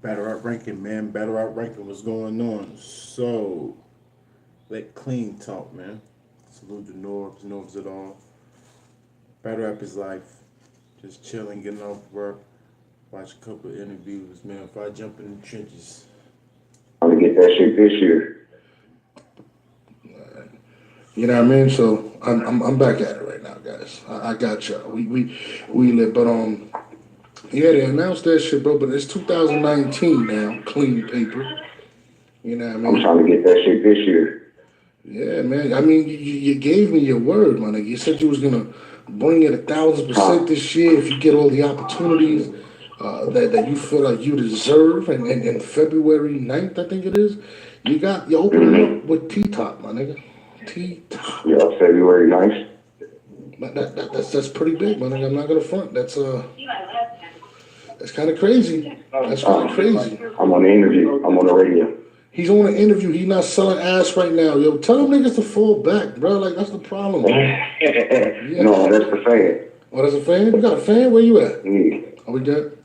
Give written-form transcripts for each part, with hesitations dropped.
Battle Rap Ranking, man. Battle Rap Ranking, what's going on? So, let Qleen talk, man. Salute the Norbs, Norbs at all. Battle Rap is life. Just chilling, getting off work. Watch a couple of interviews, man. If I jump in the trenches. I'm gonna get that shit this year. You know what I mean? So I'm back at it right now, guys. I got y'all. We lit, but yeah, they announced that shit, bro. But it's 2019 now, clean paper. You know what I I'm mean? trying to get that shit this year. Yeah, man. I mean, you gave me your word, man. You said you was gonna bring it 1,000% Huh? this year if you get all the opportunities that you feel like you deserve. And February 9th, I think it is, you opening up Mm-hmm. with T Top, my nigga. T Top. Yeah, February 9th. That's pretty big, man. I'm not gonna front. That's kind of crazy. That's kind of crazy. I'm on the interview. I'm on the radio. He's on an interview. He's not selling ass right now. Yo, tell them niggas to fall back, bro. Like that's the problem. Yeah. No, that's the fan. Oh, that's a fan. You got a fan? Where you at? Yeah. Are we good?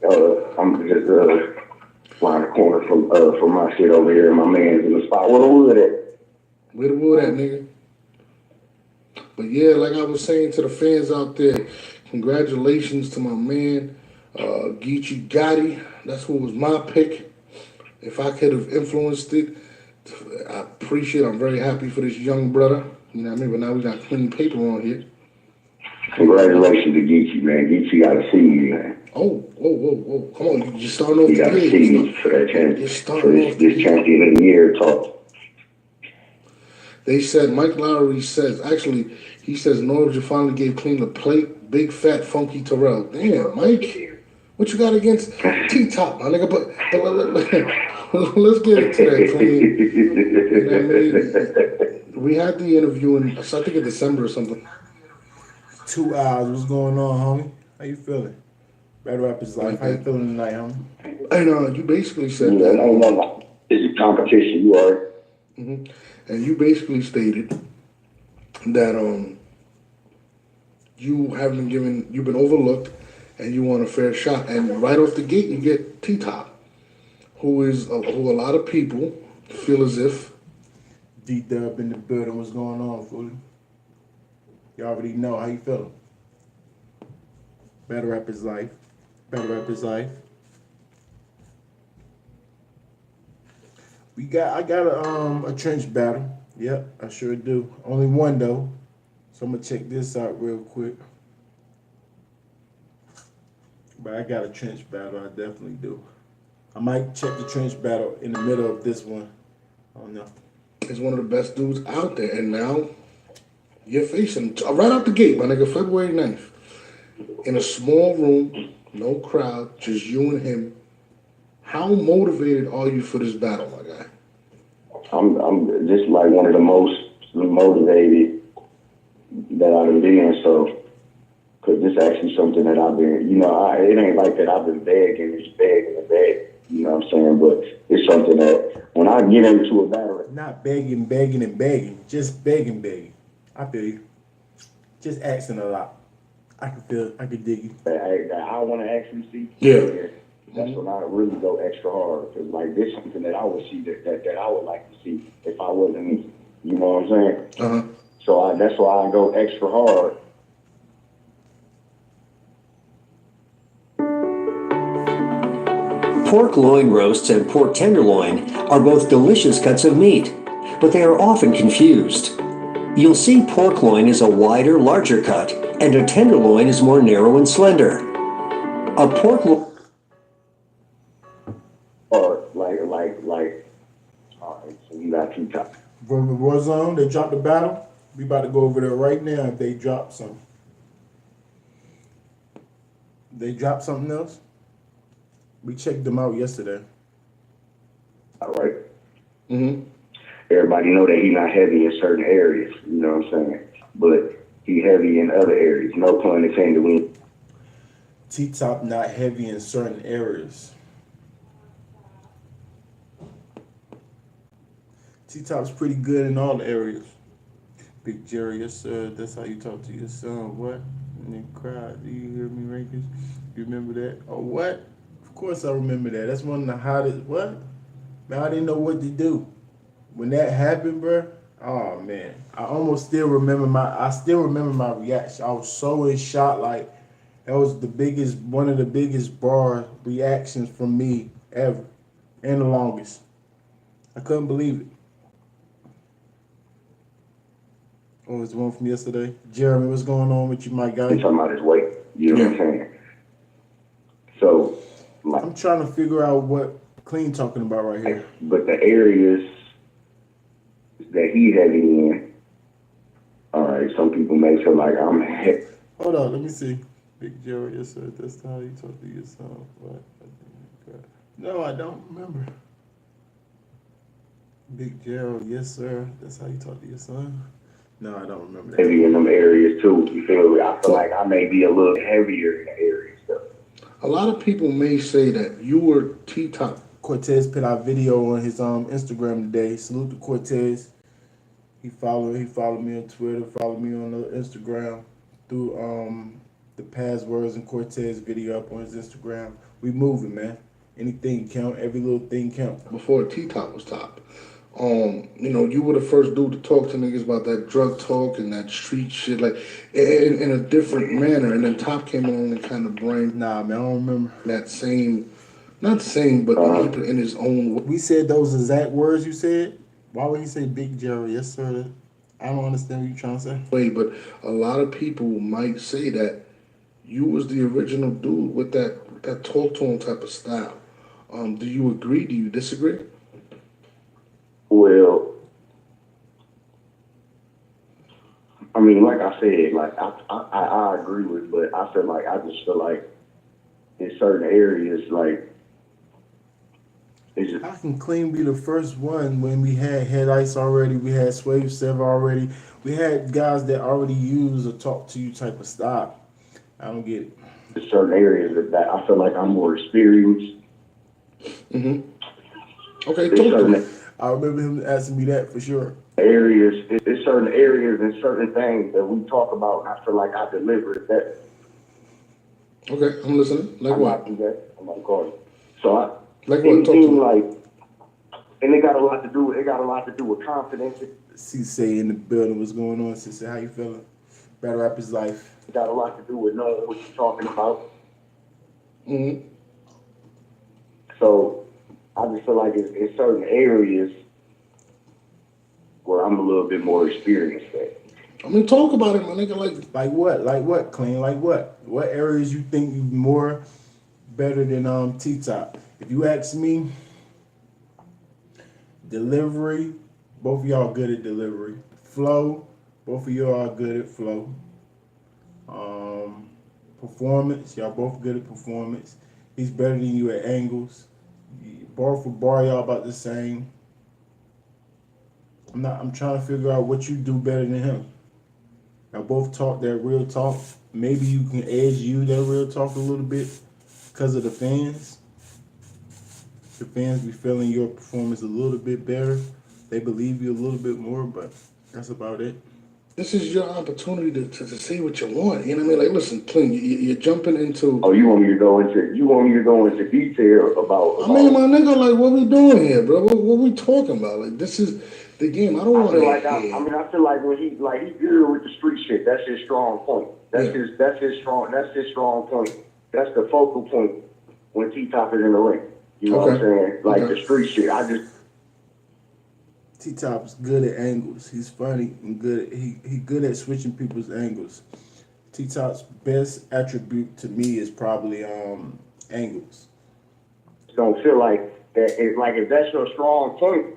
I'm just around the corner from my shit over here. My man's in the spot. Where the wood at? Where the wood at, nigga? But yeah, like I was saying to the fans out there, congratulations to my man, Geechee Gotti. That's who was my pick. If I could have influenced it, I appreciate it. I'm very happy for this young brother. You know what I mean? But now we got clean paper on here. Congratulations to Geechee, man. Geechee got to see you, man. Oh. Come on, you're starting off You the got to gate. see me for that You're chance. For starting off the this gate. champion of the year talk. They said, Mike Lowry says, actually, he says, Norbs, you finally gave Clean a plate, big, fat, funky Terrell. Damn, Mike, what you got against T-Top, my nigga? But let's get into that, Clean. You know what I mean? We had the interview in, I think in December or something. 2 hours, what's going on, homie? How you feeling? Battle Rap is life. Like How you that. feeling tonight, homie? And you basically said Yeah, that. no, no. It's a competition. You are. hmm And you basically stated that you've been overlooked, and you want a fair shot. And right off the gate, you get T Top, who a lot of people feel as if D-Dub in the building, what's going on, Fully? You already know how you feeling. Battle Rap is life. Battle Rap is life. I got a trench battle. Yep, I sure do. Only one though. So I'm gonna check this out real quick. But I got a trench battle, I definitely do. I might check the trench battle in the middle of this one. I don't know. is one of the best dudes out there. And now you're facing right out the gate, my nigga, February 9th, in a small room, no crowd, just you and him. How motivated are you for this battle, my guy? I'm just like one of the most motivated that I've been. So, because this is actually something that I've been, it ain't like that I've been begging, it's begging and begging. You know what I'm saying? But it's something that when I get into a battle, Not begging, begging, and begging. Just begging, begging. I feel you. Just asking a lot. I can dig you. that I want to actually see, Yeah. that's when I really go extra hard. Because like this is something that I would see that I would like to see if I wasn't me. You know what I'm saying? Uh-huh. So that's why I go extra hard. Pork loin roasts and pork tenderloin are both delicious cuts of meat, but they are often confused. You'll see pork loin is a wider, larger cut, and a tenderloin is more narrow and slender. A pork loin Or like. All right, so you got two top. From the Warzone, they dropped the battle. We about to go over there right now if they drop something. They dropped something else? We checked them out yesterday. All right. Mm-hmm. Everybody know that he's not heavy in certain areas. You know what I'm saying? But he heavy in other areas. No pun intended. T-Top not heavy in certain areas. T-Top's pretty good in all the areas. Big Jerry, yes sir, that's how you talk to your son. What? And then cried. Do you hear me, Rankins? You remember that? Oh, what? Of course I remember that. That's one of the hottest. What? Man, I didn't know what to do when that happened, bro. Oh man, I almost still remember my. I still remember my reaction. I was so in shock. Like that was one of the biggest bar reactions from me ever, and the longest. I couldn't believe it. What was the one from yesterday? Jeremy, what's going on with you, my guy? He's talking about his weight. You know what I'm saying? So, like, I'm trying to figure out what Qleen talking about right here. but the areas that he heavy in, all right, some people may feel like I'm heavy. Hold on, let me see. Big Joe, yes sir. That's how you talk to your son. What? No, I don't remember. Big Gerald, yes sir. That's how you talk to your son. No, I don't remember that. Heavy in them areas too. You feel me? I feel like I may be a little heavier in the areas though. A lot of people may say that you were T-Top. Cortez put out video on his Instagram today. Salute to Cortez. He followed me on Twitter, followed me on Instagram through the passwords and Cortez video up on his Instagram. We moving, man. Anything count, every little thing count. Before T-Top was top. You were the first dude to talk to niggas about that drug talk and that street shit, like in a different manner. And then Top came along and kind of brought Nah, man, I don't remember. that same, not same, but he put it in his own way. We said those exact words you said. Why would he say Big Jerry? Yes, sir. I don't understand what you're trying to say. But a lot of people might say that you was the original dude with that talk to him type of style. Do you agree? Do you disagree? Well, I mean, like I said, like I agree with, but I feel like in certain areas, like it's just, How can Qleen be the first one when we had Head Ice already? We had Swave Sever already. We had guys that already use a talk to you type of style. I don't get it. in certain areas that I feel like I'm more experienced. Mm-hmm. Okay, There's talk to me. certain I remember him asking me that for sure. areas, there's certain areas and certain things that we talk about, and I feel like I deliver it better. Okay, I'm listening. Like I'm what? not do that. I'm not calling. So Like what? Talk to anything me. like, and it got a lot to do. It got a lot to do with confidence. C-Say in the building, what's going on? C-Say, how you feeling? Battle Rap is life. It got a lot to do with knowing what you're talking about. Mm-hmm. So I just feel like it's in certain areas where I'm a little bit more experienced at. I mean, talk about it, my nigga. Like what? Like what, Qleen? Like what? What areas you think you more better than T-Top? If you ask me, delivery, both of y'all good at delivery. Flow, both of y'all are good at flow. Performance, y'all both good at performance. He's better than you at angles. Bar for bar, y'all about the same. I'm trying to figure out what you do better than him. Y'all both talk that real talk. Maybe you can edge you that real talk a little bit because of the fans. The fans be feeling your performance a little bit better. They believe you a little bit more, but that's about it. This is your opportunity to say what you want. You know what I mean? Like, listen, Qleen, you're jumping into. Oh, you want me to go into detail about? I mean, my nigga, like, what we doing here, bro? What we talking about? Like, this is the game. I don't want to. I feel like when he good with the street shit. That's his strong point. That's his strong point. That's the focal point when T-Top is in the ring. You know what I'm saying? Like the street shit. T-Top's good at angles. He's funny and good. He good at switching people's angles. T-Top's best attribute to me is probably angles. Don't feel like that. It's like if that's your strong point,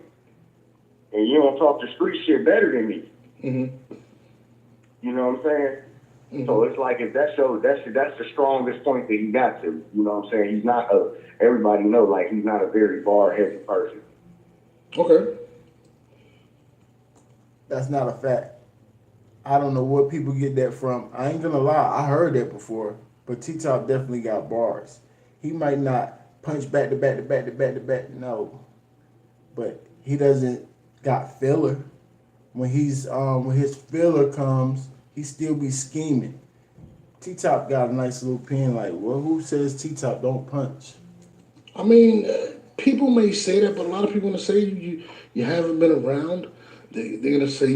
and you don't talk the street shit better than me. Mm-hmm. You know what I'm saying? Mm-hmm. So it's like if that's the strongest point that he got to. You know what I'm saying? He's not everybody know like he's not a very bar heavy person. Okay. That's not a fact. I don't know what people get that from. I ain't gonna lie, I heard that before, but T-Top definitely got bars. He might not punch back to back to back to back to back, no, but he doesn't got filler. When his filler comes, he still be scheming. T-Top got a nice little pen like, well, who says T-Top don't punch? I mean, people may say that, but a lot of people gonna say you haven't been around. They're gonna say,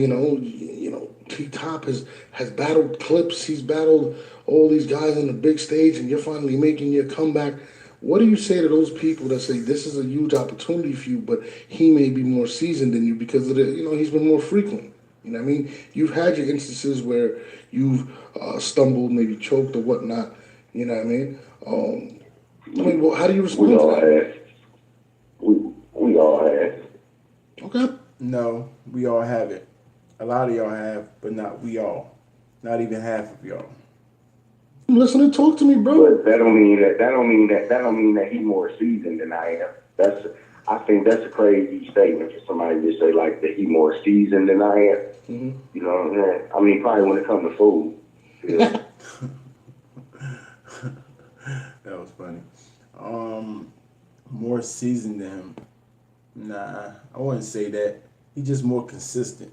T Top has battled Clips. He's battled all these guys on the big stage, and you're finally making your comeback. What do you say to those people that say this is a huge opportunity for you, but he may be more seasoned than you because of he's been more frequent. You know what I mean? You've had your instances where you've stumbled, maybe choked or whatnot. You know what I mean? Well, how do you respond We to all that? have. We all have. Okay. No, we all have it. A lot of y'all have, but not we all. Not even half of y'all. I'm listening. Talk to me, bro. But that don't mean that he's more seasoned than I am. I think that's a crazy statement for somebody to say like that he more seasoned than I am. Mm-hmm. You know what I'm saying? I mean, probably when it comes to food. Yeah. That was funny. More seasoned than him. Nah, I wouldn't say that. He's just more consistent.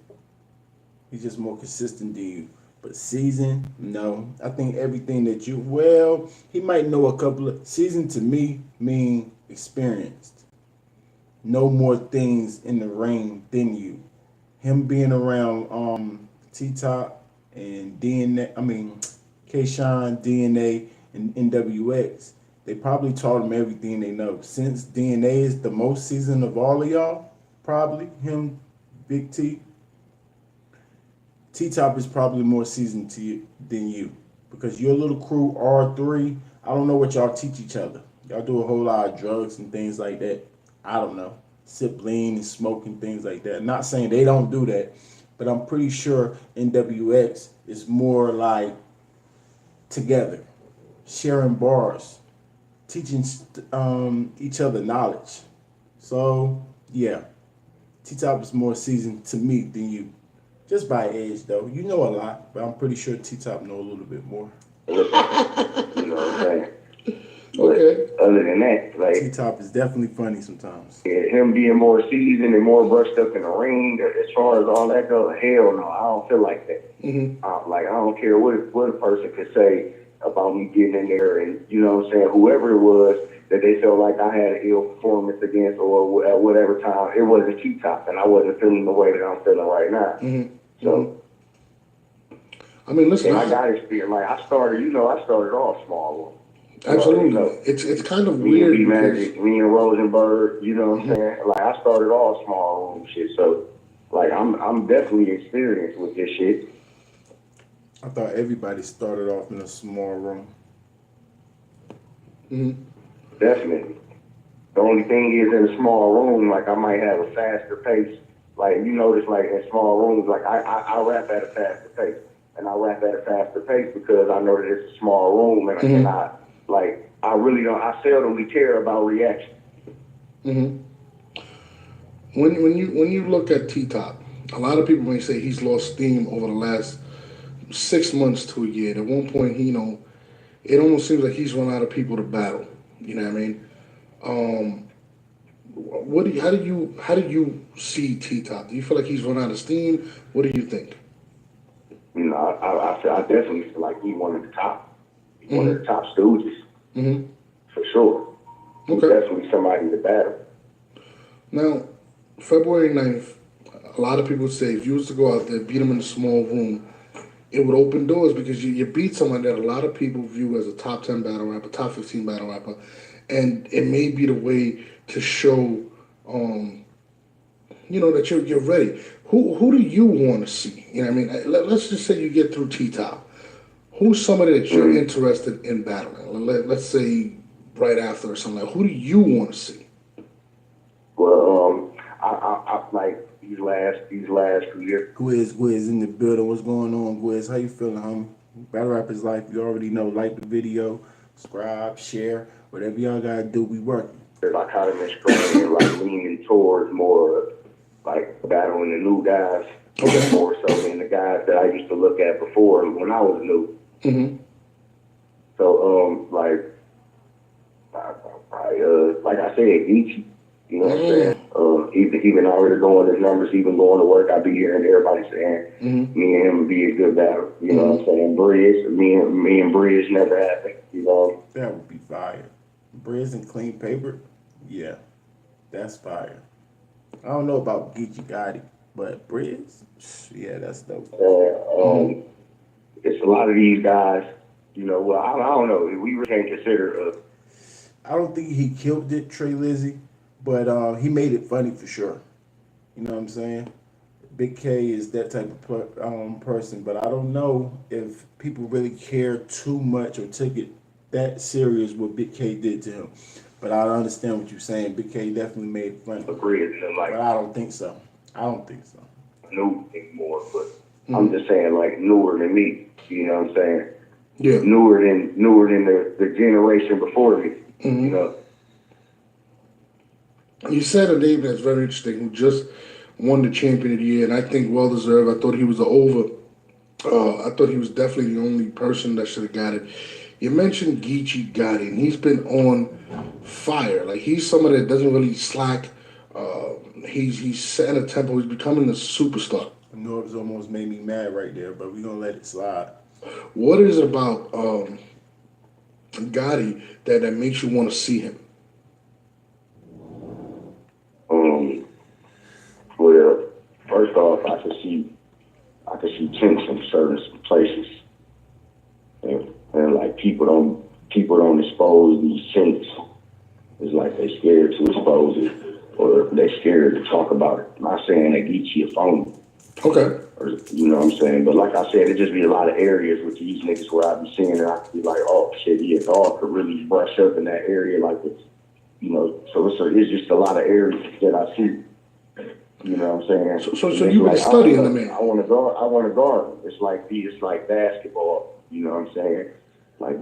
He's just more consistent than you. But seasoned, no. I think everything that he might know a couple of seasoned to me mean experienced. Know more things in the ring than you. Him being around T Top and K-Shine, DNA, and NWX, they probably taught him everything they know. Since DNA is the most seasoned of all of y'all, probably him, Big T. T Top is probably more seasoned to you than you because your little crew R3. I don't know what y'all teach each other. Y'all do a whole lot of drugs and things like that. I don't know, sip lean and smoking things like that. Not saying they don't do that, but I'm pretty sure NWX is more like together, sharing bars, teaching each other knowledge. So yeah, T Top is more seasoned to me than you. Just by age, though. You know a lot, but I'm pretty sure T-Top know a little bit more. You know what I'm saying? Okay. But other than that, like T-Top is definitely funny sometimes. him being more seasoned and more brushed up in the ring, as far as all that goes, hell no, I don't feel like that. Mm-hmm. Like I don't care what a person could say about me getting in there, and you know what I'm saying, whoever it was that they felt like I had an ill performance against, or at whatever time, it wasn't T-Top, and I wasn't feeling the way that I'm feeling right now. Mm-hmm. So. I mean, listen. And I got experience. Like I started off small. Absolutely. You know, It's kind of me weird and B because Magic, me and Rosenberg. You know what I'm saying? Like I started off small room shit. So like I'm definitely experienced with this shit. I thought everybody started off in a small room. mm-hmm. Definitely. The only thing is in a small room, like I might have a faster pace. Like you notice, like in small rooms, like I rap at a faster pace. And I rap at a faster pace because I know that it's a small room, and, mm-hmm. and I seldomly care about reaction. Mm-hmm. When you look at T Top, a lot of people may say he's lost steam over the last 6 months to a year. At one point, it almost seems like he's run out of people to battle. You know what I mean? How do you see T Top? Do you feel like he's run out of steam? What do you think? You know, I definitely feel like he's one of the top, one of the top stooges, for sure. He's definitely somebody to battle. Now, February 9th, a lot of people say if you was to go out there, beat him in a small room, it would open doors because you beat someone that a lot of people view as a top 10 battle rapper, top 15 battle rapper, and it may be the way to show, that you're ready. Who do you want to see? You know what I mean? Let's just say you get through T-Top. Who's somebody that you're interested in battling? Let's say right after or something. Who do you want to see? Well, I like these last few years. Gwiz in the building. What's going on, Gwiz? How you feeling, homie? Battle Rappers Life. You already know. Like the video, subscribe, share, whatever y'all gotta do. We working. I kind of been straying and like leaning towards more like battling the new guys, more so than the guys that I used to look at before when I was new. Mm-hmm. So like I said, Geechee, you know what I'm saying? Even already going his numbers, even going to work, I be hearing everybody saying me and him would be a good battle. You know what I'm saying? Bridge, me and Bridge never happened. You know. That would be fire. Briz and Clean Paper. Yeah, that's fire. I don't know about Geechee Gotti, but Briz, yeah, that's dope. Mm-hmm. It's a lot of these guys. You know, well, I don't know. We really can't consider. I don't think he killed it, Trey Lizzy, but he made it funny for sure. You know what I'm saying? Big K is that type of person, but I don't know if people really care too much or took it that serious what Big K did to him. But I understand what you're saying. Big K definitely made it funny, Agree, and but like I don't think so. I don't think so. new anymore, but I'm Mm-hmm. just saying like newer than me. You know what I'm saying? Yeah. Newer than the generation before me. You Mm-hmm. know, You said a name that's very interesting who just won the champion of the year, and I think well deserved. I thought he was the over. I thought he was definitely the only person that should have got it. You mentioned Geechee Gotti, and he's been on fire. Like he's somebody that doesn't really slack. He's setting a tempo. He's becoming a superstar. I know it was almost made me mad right there, but we're gonna let it slide. What is it about Gotti that makes you want to see him? um, well, first off, I could see chinks in certain places, and like people don't expose these chinks. It's like they scared to expose it, or they scared to talk about it. I'm not saying they get you a phone, Okay. or you know what I'm saying, but like I said, it just be a lot of areas with these niggas where I be seeing it. I could be like, oh shit, yeah, dog could really brush up in that area, like it's, you know. So it's just a lot of areas that I see. You know what I'm saying? So And it's you've been like, studying the man. I want to guard. I want to guard. It's like basketball. You know what I'm saying? Like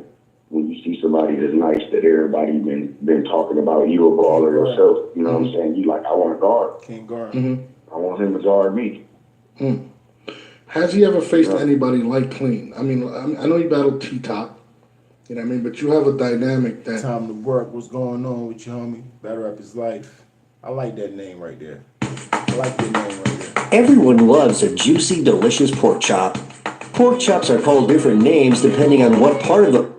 when you see somebody that's nice that everybody been talking about, you a baller yourself. You know what I'm saying? You like, I want to guard. King guard. Mm-hmm. I want him to guard me. Mm. Has he ever faced Yeah. anybody like Qleen? I mean, I know he battled T-Top, you know what I mean? But you have a dynamic that... Time to work. What's going on with you, homie? Better up his life. I like that name right there. I like that name right there. Everyone loves a juicy, delicious pork chop. Pork chops are called different names depending on what part of the...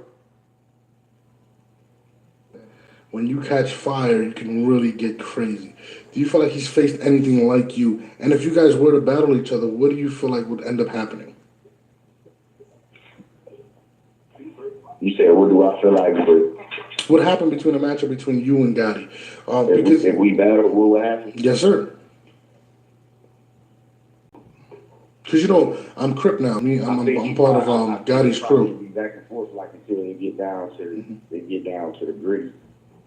When you catch fire, you can really get crazy. Do you feel like he's faced anything like you? And if you guys were to battle each other, what do you feel like would end up happening? You said, what do I feel like? What happened between a matchup between you and Gotti? If we battle, what would happen? Yes, sir. Because you know, I'm Crip now. I'm part of Gotti's crew. Be back and forth like until they get down to the gritty.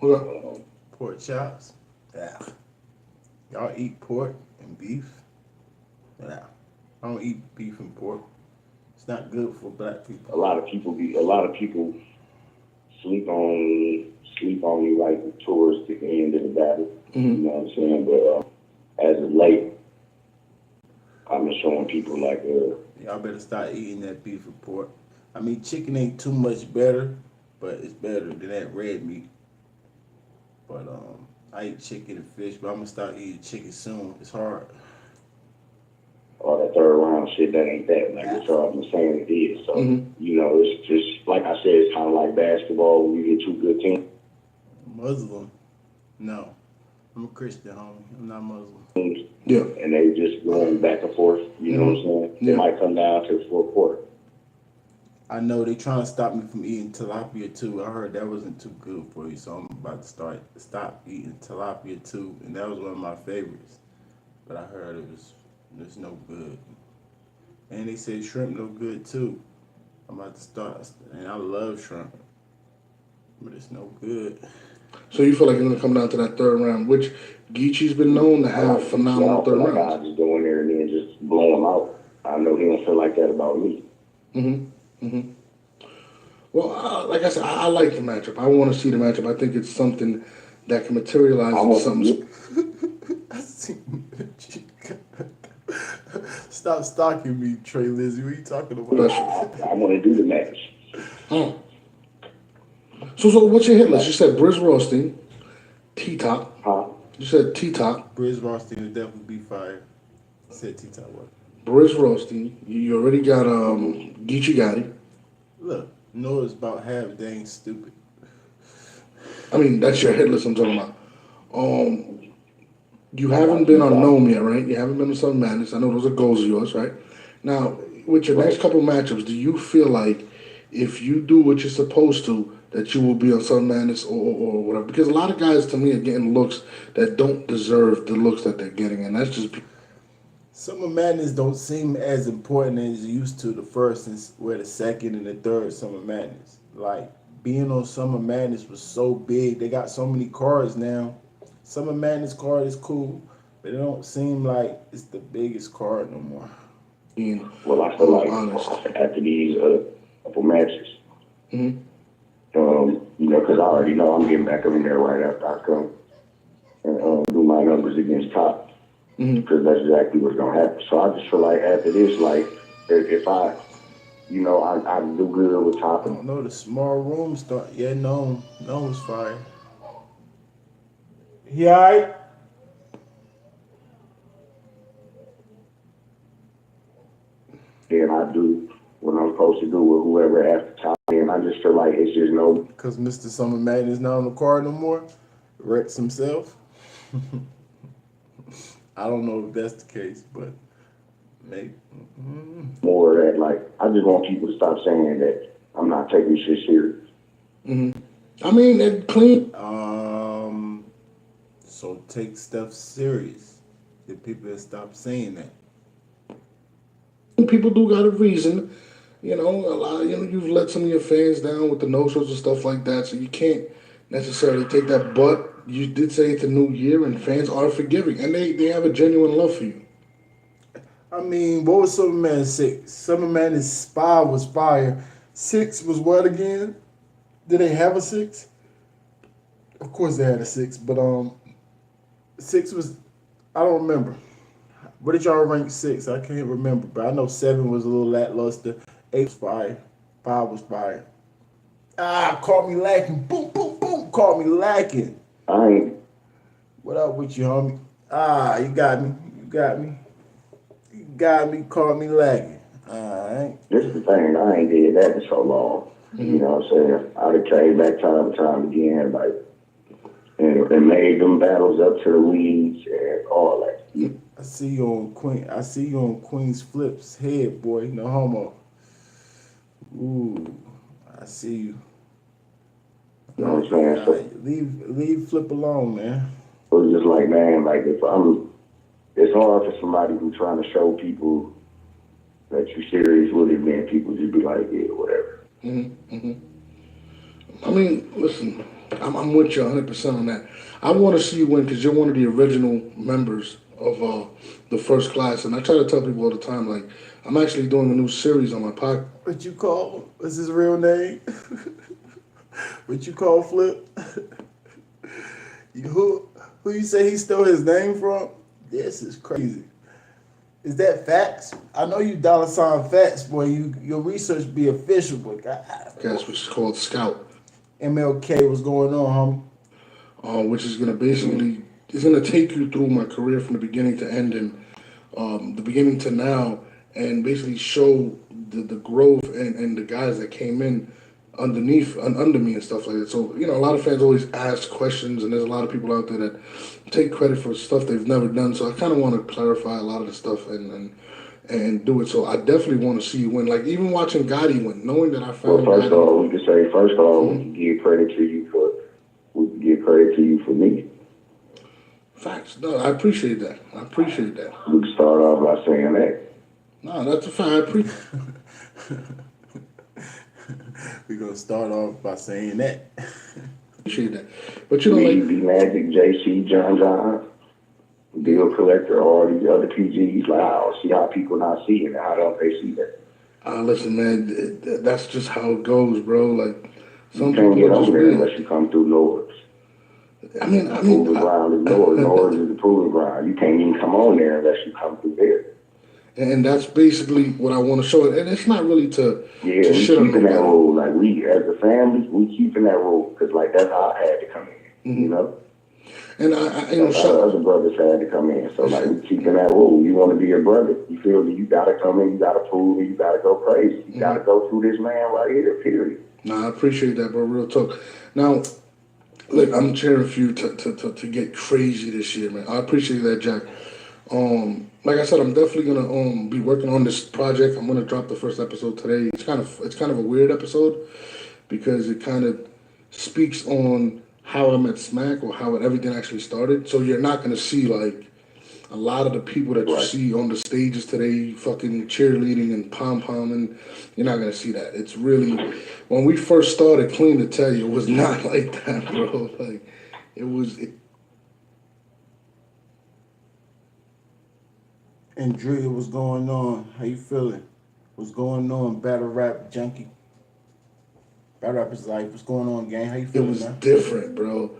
Okay. Pork chops. Yeah. Y'all eat pork and beef? Yeah. I don't eat beef and pork. It's not good for black people. A lot of people sleep on me like towards the end of the battle. Mm-hmm. You know what I'm saying? But as of late, I've been showing people like Y'all better start eating that beef and pork. I mean, chicken ain't too much better, but it's better than that red meat. But I eat chicken and fish, but I'm gonna start eating chicken soon. It's hard. all that third round shit. That ain't that. Like what y'all been saying it is. So you know, it's just like I said, it's kind of like basketball when you get two good teams. Muslim? No, I'm a Christian, homie. I'm not Muslim. Yeah. And they just going back and forth. You know what I'm saying? It Yeah. might come down to the fourth quarter. I know they trying to stop me from eating tilapia too. I heard that wasn't too good for you, so I'm about to stop eating tilapia too. And that was one of my favorites, but I heard it's no good. And they said shrimp no good too. I'm about to start, and I love shrimp, but it's no good. So you feel like you're gonna come down to that third round, which Geechee's been known to have phenomenal third like rounds. I just go in there and then just blow him out. I know he don't feel like that about me. Well, like I said, I like the matchup. I want to see the matchup. I think it's something that can materialize into something. I see. Stop stalking me, Trey Lizzy. What are you talking about? Special. I want to do the match. So what's your hit list? You said Briz Rothstein, T-Top. Huh? You said T-Top, Briz Rothstein will definitely be fire. Said T-Top what? Briz Rothstein. You already got Geechee Gotti. Look, know it's about half dang stupid. I mean, that's your hit list I'm talking about. You haven't been on Gnome yet, right? You haven't been on Southern Madness. I know those are goals of yours, right? Now, with your next couple matchups, do you feel like if you do what you're supposed to, that you will be on Southern Madness or whatever? Because a lot of guys, to me, are getting looks that don't deserve the looks that they're getting, and that's just Summer Madness don't seem as important as it used to the first and where the second and the third Summer Madness. Like being on Summer Madness was so big. They got so many cards now. Summer Madness card is cool, but it don't seem like it's the biggest card no more. being Well, I feel like honest. after these couple matches, Mm-hmm. because I already know I'm getting back up in there right after I come and do my numbers against Top. Because that's exactly what's gonna happen. So I just feel like after this, like if I, I do good with Top. I don't know, the small room start. Yeah, no it's fire. He alright? Then I do what I'm supposed to do with whoever after Top. And I just feel like it's just no. Because Mr. Summer Madness is not on the card no more. Rex himself. I don't know if that's the case, but maybe. More of that, like, I just want people to stop saying that I'm not taking shit serious. I mean, it clean. So take stuff serious. The people that stop saying that. People do got a reason. A lot. You've let some of your fans down with the no shows and stuff like that, so you can't necessarily take that. But you did say it's a new year, and fans are forgiving, and they have a genuine love for you. I mean, what was Summer Madness 6? Summer Madness 5 was fire. 6 was what again? Did they have a 6? Of course they had a 6, but 6 was, I don't remember. What did y'all rank 6? I can't remember, but I know 7 was a little lackluster. 8 was fire. 5 was fire. Caught me lacking. Boom, boom, boom. Caught me lacking. I ain't. What up with you, homie? You got me. You got me, caught me lagging. Alright. This is the thing, I ain't did that in so long. You know what I'm saying? I'd have came back time and time again, like, and made them battles up to the leads and all that. I see you on Queen's Flip's head, boy. No homo. Ooh, I see you. You know what I'm saying? So Leave Flip alone, man. it was just like, man, like it's hard for somebody who's trying to show people that you're serious with it, man. People just be like, yeah, whatever. I mean, listen, I'm with you 100% on that. I want to see you win because you're one of the original members of the first class, and I try to tell people all the time, like, I'm actually doing a new series on my podcast. What you call? What's his real name? What you call Flip? Who you say he stole his name from? This is crazy. Is that facts? I know you $ facts, boy. Your research be official, but God. That's what's called Scout. MLK, what's going on, homie? Which is going to it's going to take you through my career from the beginning to end and the beginning to now, and basically show the growth and the guys that came in under me and stuff like that. So, a lot of fans always ask questions, and there's a lot of people out there that take credit for stuff they've never done. So I kind of want to clarify a lot of the stuff and do it. So I definitely want to see you win. Like, even watching Gotti win, knowing that I found Well, first of all, we can say, we can give credit to you for me. Facts. No, I appreciate that. We can start off by saying that. No, that's a fact. I appreciate We're going to start off by saying that. that. But Me, B-Magic, JC, John, Bill Collector, all these other PGs, like, I don't see how people not seeing it. How don't they see that? Listen, man, that's just how it goes, bro. Like, some You can't people get are just over there weird. unless you come through Lords. I mean, Proving ground is Lords. Lords is the proving ground. You can't even come on there unless you come through there. and that's basically what I want to show it. And it's not really to Yeah, we shit on keeping that nobody. rule. Like, we, as a family, we keeping that rule. Because, like, that's how I had to come in, you know? And I That's how other brothers had to come in. So, like, we keeping that rule. You want to be a brother. You feel me? You got to come in. You got to prove it. You got to go crazy. You got to go through this man right here, period. Nah, I appreciate that, bro. Real talk. Now, Look, I'm cheering for you to get crazy this year, man. I appreciate that, Jack. Like I said, I'm definitely gonna be working on this project. I'm gonna drop the first episode today. It's kind of a weird episode because it kind of speaks on how I met Smack or how everything actually started. So you're not gonna see like a lot of the people that you Right. see on the stages today, fucking cheerleading and pom pomming. You're not gonna see that. It's really when we first started, Clean to tell you, it was not like that, bro. Like it was. And Drea, what's going on? How you feeling? What's going on, battle rap junkie? Battle rap is life. What's going on, gang? How you It feeling, was man? different, bro.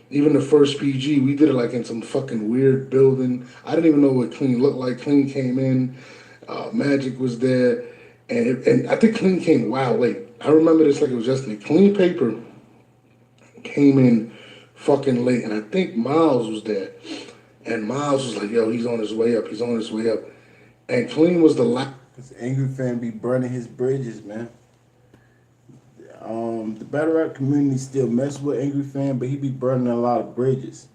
Even the first PG, we did it like in some fucking weird building. I didn't even know what Clean looked like. Clean came in, Magic was there, and I think Clean came wow late. I remember this like it was yesterday. Clean Paper came in fucking late, and I think Miles was there. And Miles was like, "Yo, he's on his way up. He's on his way up." And Clean was the last. Cause Angry Fan be burning his bridges, man. The battle rap community still mess with Angry Fan, but he be burning a lot of bridges.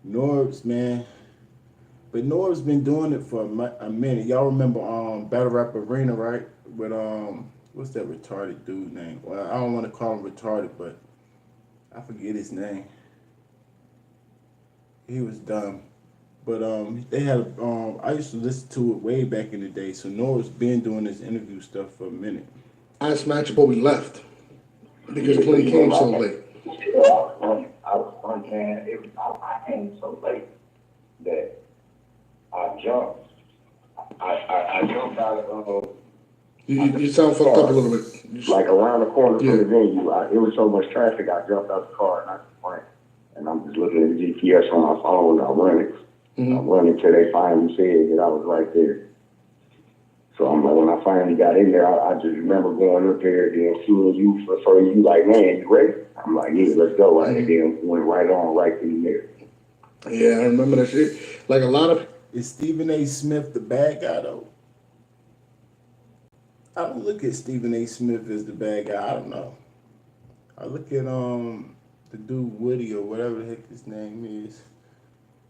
Norbs, man. But Norb's been doing it for a minute. Y'all remember Battle Rap Arena, right? With what's that retarded dude name? Well, I don't want to call him retarded, but I forget his name. He was dumb. But they had I used to listen to it way back in the day. So Norb's been doing this interview stuff for a minute. Last match before we left because Clean came so late. I was funny, man. I came so late that I jumped. I jumped out of You sound fucked up a little bit. like around the corner Yeah. from the venue. It was so much traffic. I jumped out the car and I ran. And I'm just looking at the GPS on my phone. I'm running. I'm running till they finally said that I was right there. So I'm like, when I finally got in there, I just remember going up there and seeing you for you like, man, you ready? I'm like, yeah, let's go. And then went right on, right in there. Yeah, I remember that shit. Like a lot of. Is Stephen A. Smith the bad guy though? I don't look at Stephen A. Smith as the bad guy. I don't know. I look at the dude Woody or whatever the heck his name is.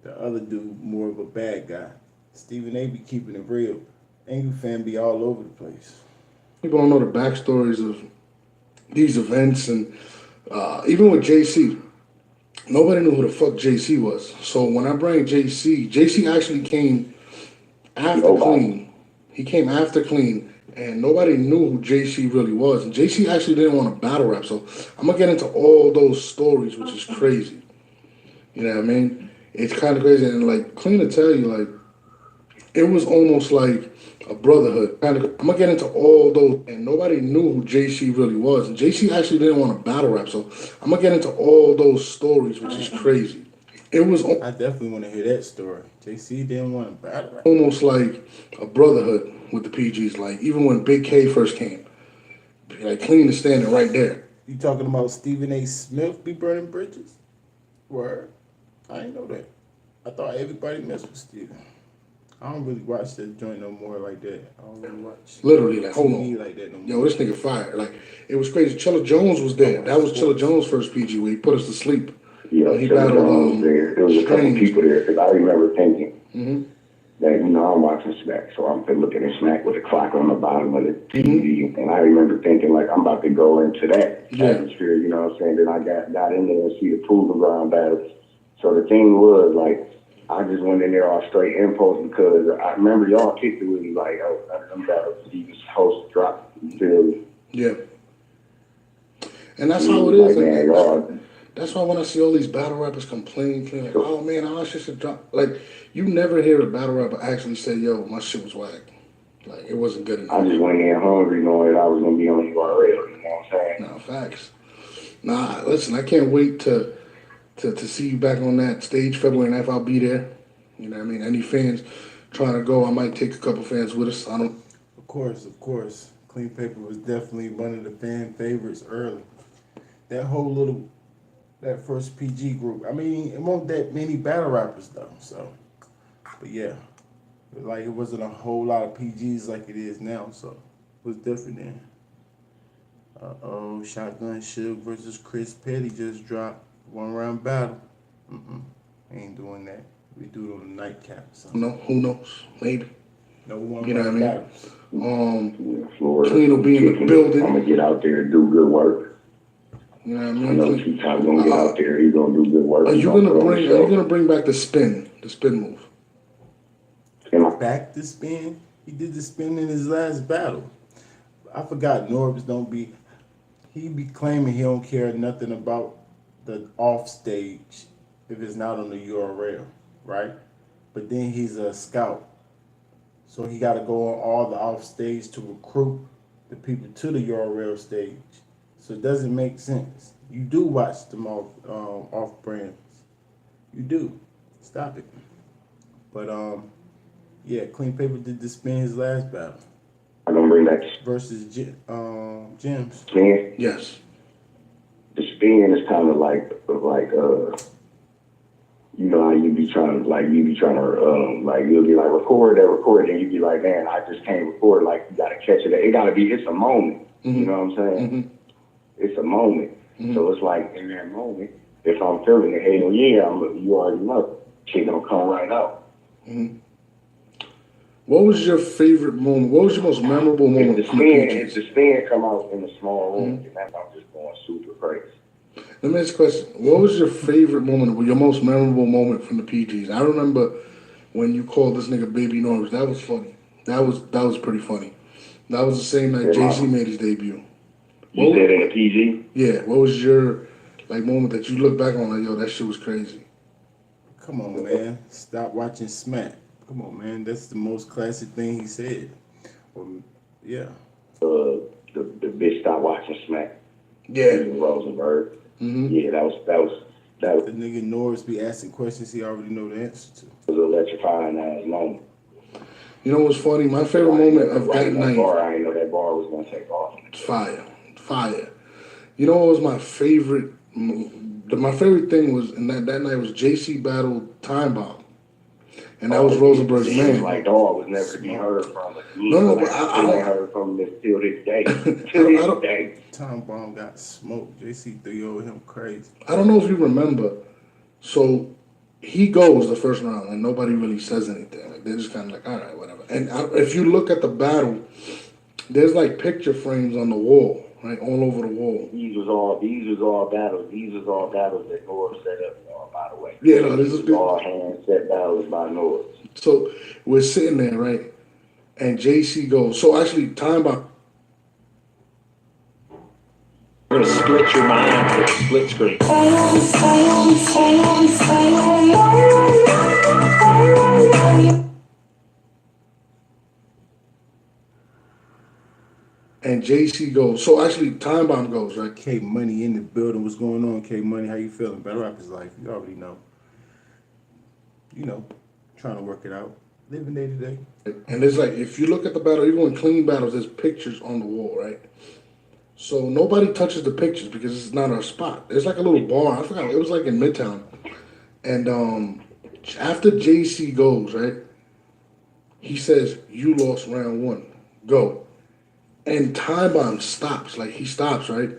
The other dude more of a bad guy. Stephen A. be keeping it real. Angry Fan be all over the place. People don't know the backstories of these events, and even with JC, nobody knew who the fuck JC was. So when I bring JC actually came after Clean. He came after Clean, and nobody knew who JC really was. And JC actually didn't want to battle rap, so I'm gonna get into all those stories, which is crazy. You know what I mean? It's kind of crazy, and like Clean to tell you, like it was almost like a brotherhood. I'm gonna get into all those, and nobody knew who JC really was. And JC actually didn't want to battle rap, so I'm gonna get into all those stories, which is crazy. It was I definitely want to hear that story. JC didn't want to battle rap. almost like a brotherhood with the PGs. Like even when Big K first came, like Clean is standing right there. You talking about Stephen A. Smith be burning bridges? Word. I didn't know that. I thought everybody messed with Stephen. I don't really watch that joint no more like that. I don't really watch Literally, like hold TV on, like that no more. yo, this nigga fire. Like it was crazy. Chilla Jones was there. That was Chilla Jones' first PG where he put us to sleep. Yeah, He Chilla battled, Jones was there. There was a couple Strange. people there because I remember thinking that, I'm watching Smack, so I'm looking at Smack with a clock on the bottom of the TV, and I remember thinking, like, I'm about to go into that atmosphere, you know what I'm saying? Then I got in there and see the proving ground battles. So the thing was, like, I just went in there all straight impulse because I remember y'all kicked it with me, like, oh, none of them battles, you just host drop, you feel me? Yeah. And that's how it is. Like, man, y'all. That's why when I see all these battle rappers complain, like, oh man, our shit should drop. Like, you never hear a battle rapper actually say, yo, my shit was whack. Like, it wasn't good enough. I just went in hungry knowing that I was going to be on URL, you know what I'm saying? Nah, facts. Nah, listen, I can't wait to see you back on that stage February 9th. I'll be there. You know what I mean? Any fans trying to go, I might take a couple fans with us. I don't. Of course. Clean Paper was definitely one of the fan favorites early. That first PG group. I mean, it wasn't that many battle rappers though. So, but yeah, like it wasn't a whole lot of PGs like it is now. So it was different then. Shotgun Suge versus Chris Petty just dropped. 1 round battle. Ain't doing that. We do it on a nightcap or something. No, who knows? Maybe. No 1 You know what I round mean? battles. Florida. Qleen will be in the building. I'm gonna get out there and do good work. You know what I I mean? know T-Top gonna get out there. He's gonna do good work. Are you gonna bring back the spin move? Back to spin. He did the spin in his last battle. I forgot Norbs don't be. He be claiming he don't care nothing about the off stage if it's not on the URL, right? But then he's a scout, so he got to go on all the off stage to recruit the people to the URL stage. So it doesn't make sense. You do watch them off brands. You do. Stop it. But yeah, Clean Paper did the spin his last battle. I'm gonna bring back Versus Gems. spin. Yes. The spin is kind of like you know how you be trying to like you'll be like record, and you be like, man, I just can't record. Like you gotta catch it. It's a moment. Mm-hmm. You know what I'm saying? Mm-hmm. It's a moment. Mm-hmm. So it's like in that moment, if I'm feeling it, hell yeah, you already know, shit gonna come right out. Mm-hmm. What was your favorite moment? What was your most memorable moment from the If PGs? the spin come out in a small room, then I'm just going super crazy. Let me ask you a question. What was your favorite moment, your most memorable moment from the PGs? I remember when you called this nigga Baby Norbs. That was funny. That was pretty funny. That was the same night JC made his debut. You said in a PG? Yeah. What was your moment that you look back on like, yo, that shit was crazy? Come on, man. Stop watching Smack. Come on, man. That's the most classic thing he said. Yeah. The bitch stopped watching Smack. Yeah. Rosenberg. Mm-hmm. Yeah, that was The nigga Norris be asking questions he already know the answer to. an electrifying ass moment. You know what's funny? My favorite moment of that night. I didn't know that bar was gonna take off. Fire. You know what was my favorite? My favorite thing was, and that night was JC battled Time Bomb. And that was Rosenberg's man. Like dog was never to be heard from. No, but I don't heard from him till this day. Till this day. Time Bomb got smoked. JC 3-0 him crazy. I don't know if you remember. So he goes the first round and nobody really says anything. Like they're just kind of like, all right, whatever. And if you look at the battle, there's like picture frames on the wall, right, all over the wall. These was all battles. These was all battles that Norris set up. By the way, yeah, no, this is all hand set battles by Norris. So we're sitting there, right, and JC goes. So actually, Time Bomb. We're gonna split your mind with a split screen. And JC goes. So actually, Time Bomb goes, right? K Money in the building. What's going on, K Money? How you feeling? Battle rap is life. You already know. You know, trying to work it out. Living day to day. And it's like, if you look at the battle, even when clean battles, there's pictures on the wall, right? So nobody touches the pictures because it's not our spot. There's like a little bar. I forgot. It was like in Midtown. And after JC goes, right, he says, you lost round one. Go. And Time Bomb stops. Like, he stops, right?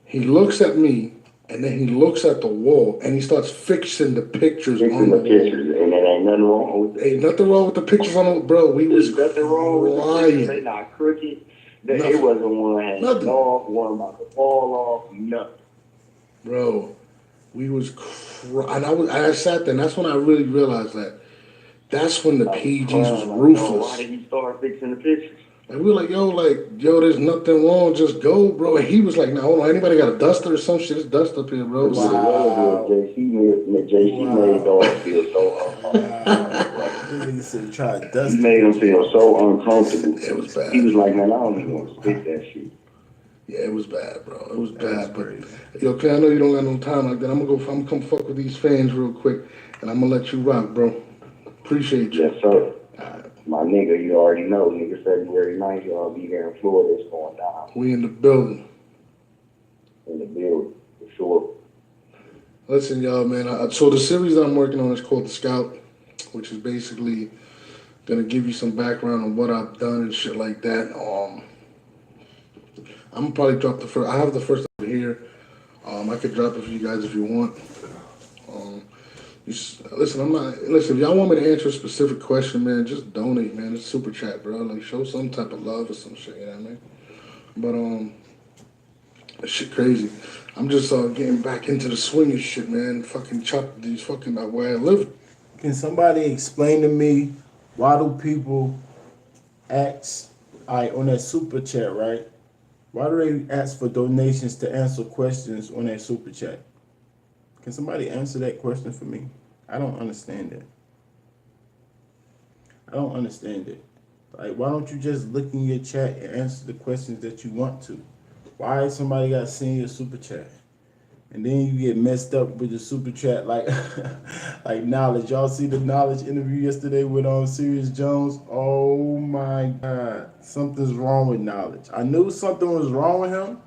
He looks at me, and then he looks at the wall, and he starts fixing the pictures on the wall. And there ain't nothing wrong with it. Ain't nothing wrong with the pictures on the... Bro, we was nothing wrong with the pictures. They not crooked. It wasn't one hand off, one about to fall off, nothing. Bro, we was... And I sat there, and that's when I really realized that. That's when the PGs was ruthless. Why did he start fixing the pictures? And we were like, yo, there's nothing wrong, just go, bro. And he was like, no, hold on, anybody got a duster or some shit? It's dust up here, bro. Wow. JC made dog feel so uncomfortable. He made him feel so uncomfortable. It was bad. He was like, man, I don't even want to spit that shit. Yeah, it was bad, bro. It was bad. But yo, Clay, I know you don't got no time like that. I'm gonna come fuck with these fans real quick, and I'm gonna let you rock, bro. Appreciate you. Yes, sir. My nigga, you already know, nigga, February 9th, y'all be here in Florida. It's going down. We in the building. In the building, for sure. Listen, y'all, man. So the series that I'm working on is called The Scout, which is basically gonna give you some background on what I've done and shit like that. I'm gonna probably drop the first. I have the first here I could drop it for you guys if you want. Listen, I'm not. Listen, if y'all want me to answer a specific question, man, just donate, man. It's super chat, bro. Like, show some type of love or some shit. You know what I mean? But that shit crazy. I'm just getting back into the swinging shit, man. Fucking chop these fucking where I live. Can somebody explain to me why do people ask, on that super chat, right? Why do they ask for donations to answer questions on that super chat? Can somebody answer that question for me? I don't understand it. I don't understand it. Like, why don't you just look in your chat and answer the questions that you want to? Why somebody got to send you a super chat? And then you get messed up with the super chat like like Knowledge. Y'all see the Knowledge interview yesterday with Sirius Jones? Oh my God. Something's wrong with Knowledge. I knew something was wrong with him,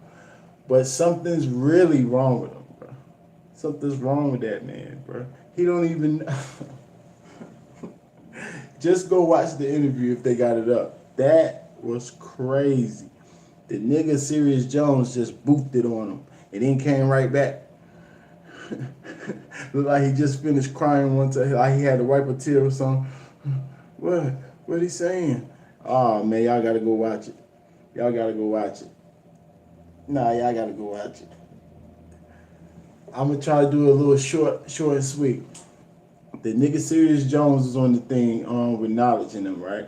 but something's really wrong with him, bro. Something's wrong with that man, bro. He don't even... Just go watch the interview if they got it up. That was crazy. The nigga Sirius Jones just booped it on him. And then came right back. Looked like he just finished crying one time. Like he had to wipe a tear or something. What? What he saying? Oh, man, y'all got to go watch it. Y'all got to go watch it. Nah, y'all got to go watch it. I'm going to try to do a little short and sweet. The nigga Sirius Jones is on the thing with Knowledge in him, right?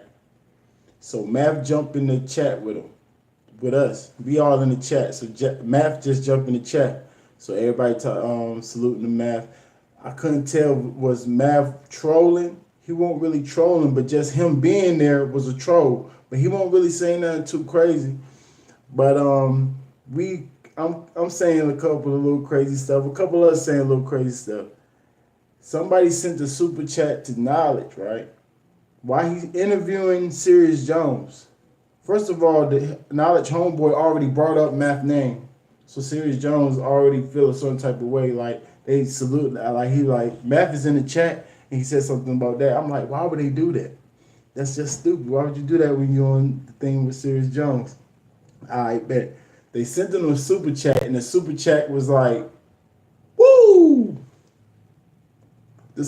So Math jumped in the chat with him. With us, we all in the chat. So Math just jumped in the chat. So everybody saluting the Math. I couldn't tell, was Math trolling? He wasn't really trolling, but just him being there was a troll. But he won't really say nothing too crazy. But I'm saying a couple of little crazy stuff. A couple of us saying a little crazy stuff. Somebody sent a super chat to Knowledge, right? Why he's interviewing Sirius Jones. First of all, the Knowledge homeboy already brought up Math's name. So Sirius Jones already feel a certain type of way. Like, they salute, like, Math is in the chat, and he said something about that. I'm like, why would they do that? That's just stupid. Why would you do that when you're on the thing with Sirius Jones? I bet. They sent him a super chat, and the super chat was like, woo! The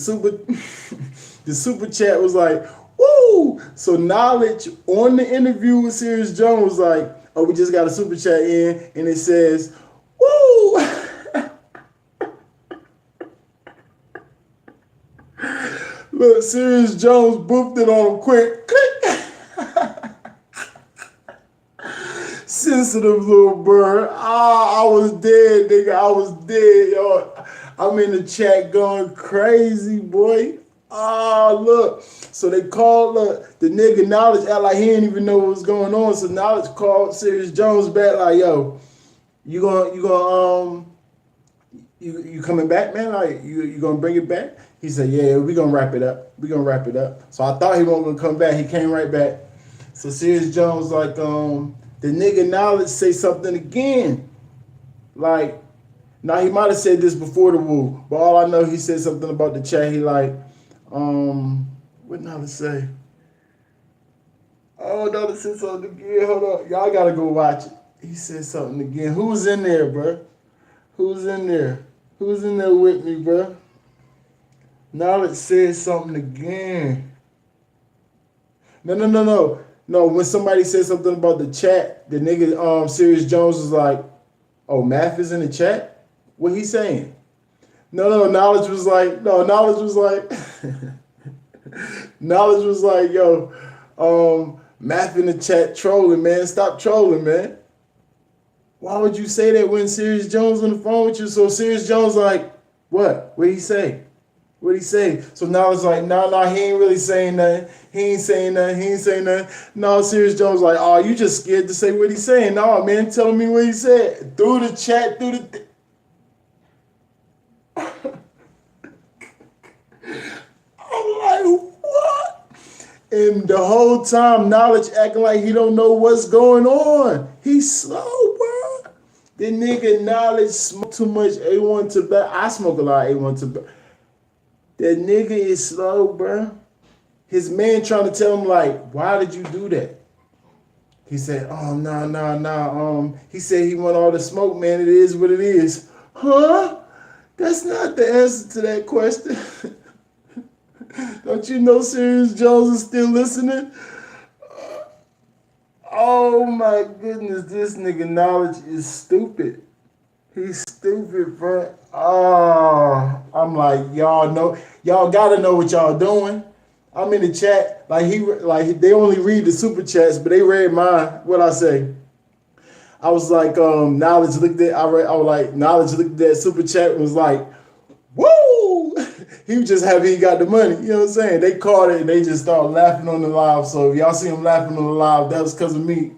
super chat was like, woo! So Knowledge on the interview with Sirius Jones was like, oh, we just got a super chat in, and it says, woo! Look, Sirius Jones booped it on him quick. Sensitive little bird. I was dead, nigga. I was dead, yo. I'm in the chat going crazy, boy. Look. So they called the nigga Knowledge out like he didn't even know what was going on. So Knowledge called Sirius Jones back like, yo, you coming back, man? Like, you gonna bring it back? He said, yeah, we gonna wrap it up. We gonna wrap it up. So I thought he wasn't gonna come back. He came right back. So Sirius Jones like, the nigga Knowledge say something again. Like, now he might have said this before the woo, but all I know, he said something about the chat. He like, what Knowledge say? Oh, Knowledge said something again. Hold on. Y'all gotta go watch it. He said something again. Who's in there, bro? Who's in there? Who's in there with me, bro? Knowledge said something again. No, when somebody said something about the chat, the nigga Sirius Jones was like, oh, Math is in the chat? What he saying? No, Knowledge was like, Knowledge was like, yo, Math in the chat trolling, man. Stop trolling, man. Why would you say that when Sirius Jones on the phone with you? So Sirius Jones like, what? What'd he say? What'd he say? So Knowledge like, nah, he ain't really saying nothing. He ain't saying nothing. No, Sirius Jones like, oh, you just scared to say what he's saying. No, man, tell me what he said. Through the chat, I'm like, what? And the whole time, Knowledge acting like he don't know what's going on. He's slow, bro. The nigga Knowledge smoke too much A1 tobacco. I smoke a lot of A1 tobacco. That nigga is slow, bro. His man trying to tell him, like, why did you do that? He said, oh, nah. He said he want all the smoke, man. It is what it is. Huh? That's not the answer to that question. Don't you know Sirius Jones is still listening? Oh my goodness, this nigga knowledge is stupid. He's stupid, bro. Oh, I'm like, y'all gotta know what y'all doing. I'm in the chat, like they only read the super chats, but they read mine. What I say? I was like, knowledge looked at. I was like, knowledge looked at super chat and was like, woo! He was just happy he got the money. You know what I'm saying? They caught it and they just started laughing on the live. So if y'all see them laughing on the live, that was because of me.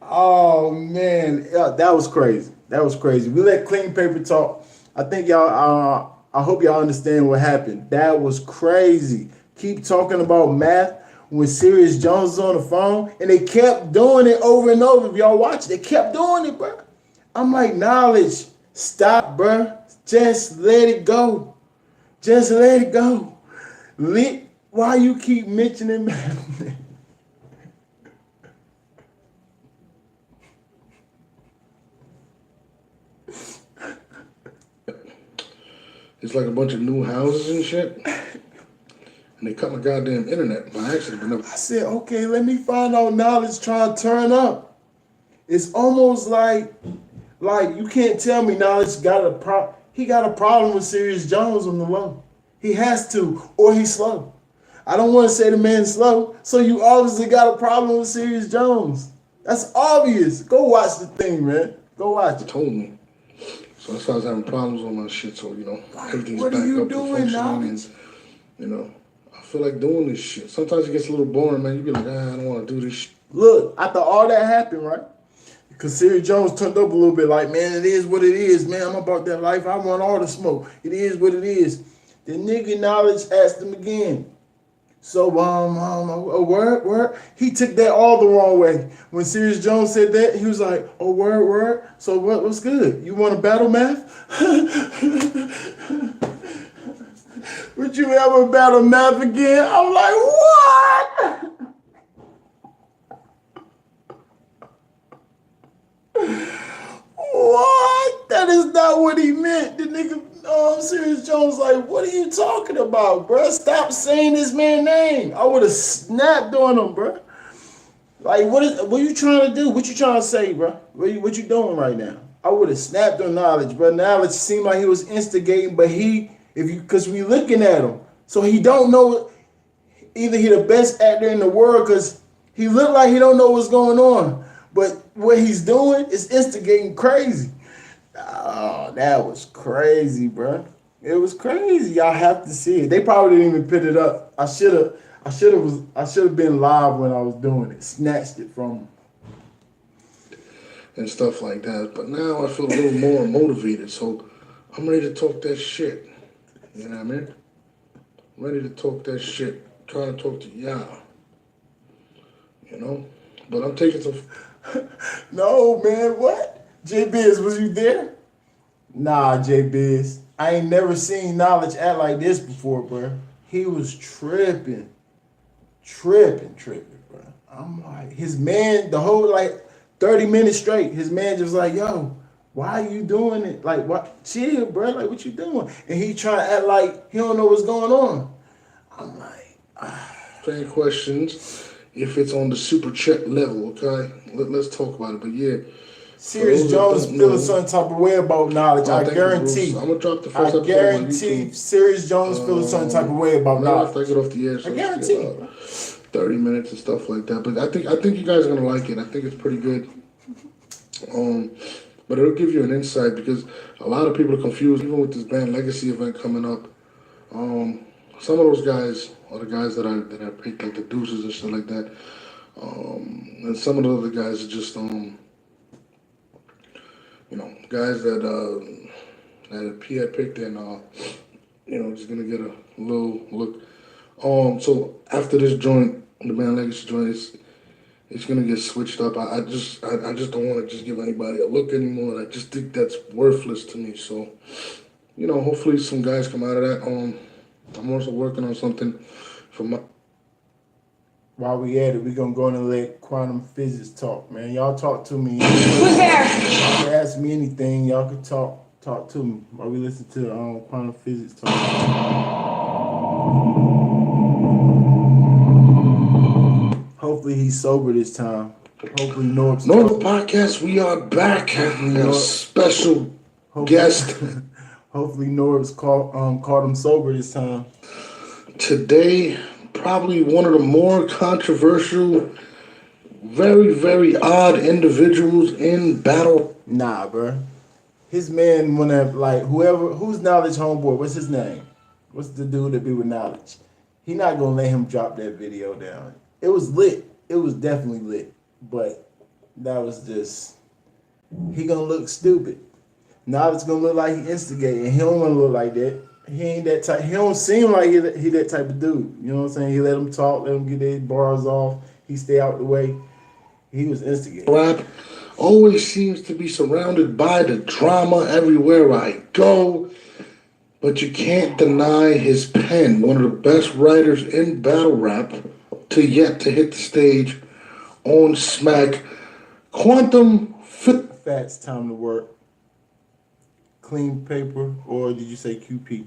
Oh man, yeah, that was crazy. That was crazy. We let Clean Paper talk. I think y'all. I hope y'all understand what happened. That was crazy. Keep talking about math when Sirius Jones was on the phone, and they kept doing it over and over. If y'all watch, they kept doing it, bro. I'm like, knowledge, stop, bro. Just let it go. Just let it go. Why you keep mentioning math? It's like a bunch of new houses and shit. And they cut my goddamn internet by accident. I said, okay, let me find out knowledge trying to turn up. It's almost like you can't tell me knowledge got a problem. He got a problem with Sirius Jones on the low. He has to, or he's slow. I don't want to say the man's slow, so you obviously got a problem with Sirius Jones. That's obvious. Go watch the thing, man. Go watch it. Told me. So that's why I was having problems on my shit. So, everything's What back are you up doing, and functioning. And, I feel like doing this shit. Sometimes it gets a little boring, man. You be like, I don't want to do this shit. Look, after all that happened, right? Because Sirius Jones turned up a little bit like, man, it is what it is, man. I'm about that life. I want all the smoke. It is what it is. The nigga knowledge asked him again. So, word. He took that all the wrong way. When Sirius Jones said that, he was like, oh, word. So what's good? You want to battle math? Would you ever battle math again? I'm like, what? What? That is not what he meant. The nigga, Sirius Jones, like, what are you talking about, bro? Stop saying this man's name. I would have snapped on him, bro. Like, what you trying to do? What you trying to say, bro? What you doing right now? I would have snapped on knowledge, bro. Knowledge seemed like he was instigating, but because we looking at him, so he don't know. Either he the best actor in the world, because he look like he don't know what's going on. But what he's doing is instigating crazy. Oh, that was crazy, bro. It was crazy. Y'all have to see it. They probably didn't even put it up. I should have been live when I was doing it. Snatched it from him. And stuff like that. But now I feel a little more motivated, so I'm ready to talk that shit. You know what I mean? I'm ready to talk that shit. Trying to talk to y'all. But I'm taking some... No, man, what? J-Biz, was you there? Nah, J-Biz. I ain't never seen knowledge act like this before, bro. He was tripping, bro. I'm like, his man, the whole, 30 minutes straight, his man just like, yo, why are you doing it? Like, what? Chill, bro. Like, what you doing? And he trying to act like he don't know what's going on. I'm like, Playing questions. If it's on the super chat level, okay? Let's talk about it. But yeah. Sirius Jones feeling some type of way about knowledge. I guarantee. I'm going to drop the first episode on YouTube. Sirius Jones feeling some type of way about knowledge. After I get off the air, so I guarantee. 30 minutes and stuff like that. But I think you guys are going to like it. I think it's pretty good. But it'll give you an insight because a lot of people are confused, even with this band Legacy event coming up. Some of those guys are the guys that I picked, like the Deuces and shit like that. And some of the other guys are just, guys that P had picked and, just gonna get a little look. So after this joint, the band Legacy joint, it's gonna get switched up. I just don't want to just give anybody a look anymore. I just think that's worthless to me. So, hopefully some guys come out of that. I'm also working on something for my... While we at it, we gonna go in and let quantum physics talk, man. Y'all talk to me. Who's there? Y'all can ask me anything. Y'all can talk. Talk to me while we listen to quantum physics talk. Hopefully he's sober this time. Hopefully Norb's Normal podcast, we are back. Hopefully Got a Norb- special hopefully, guest hopefully Norb's caught him sober this time. today. Probably one of the more controversial, very, very odd individuals in battle. Nah, bro. His man wanna like who's Knowledge homeboy. What's his name? What's the dude that be with Knowledge? He not gonna let him drop that video down. It was lit. It was definitely lit. But that was just he gonna look stupid. Knowledge gonna look like he instigated. He don't wanna look like that. He ain't that type. He don't seem like he that type of dude. You know what I'm saying? He let him talk, let him get their bars off. He stay out the way. He was instigating. Rap always seems to be surrounded by the drama everywhere I go. But you can't deny his pen. One of the best writers in battle rap to yet to hit the stage on Smack. Quantum Fit. Fats time to work. Clean paper, or did you say QP?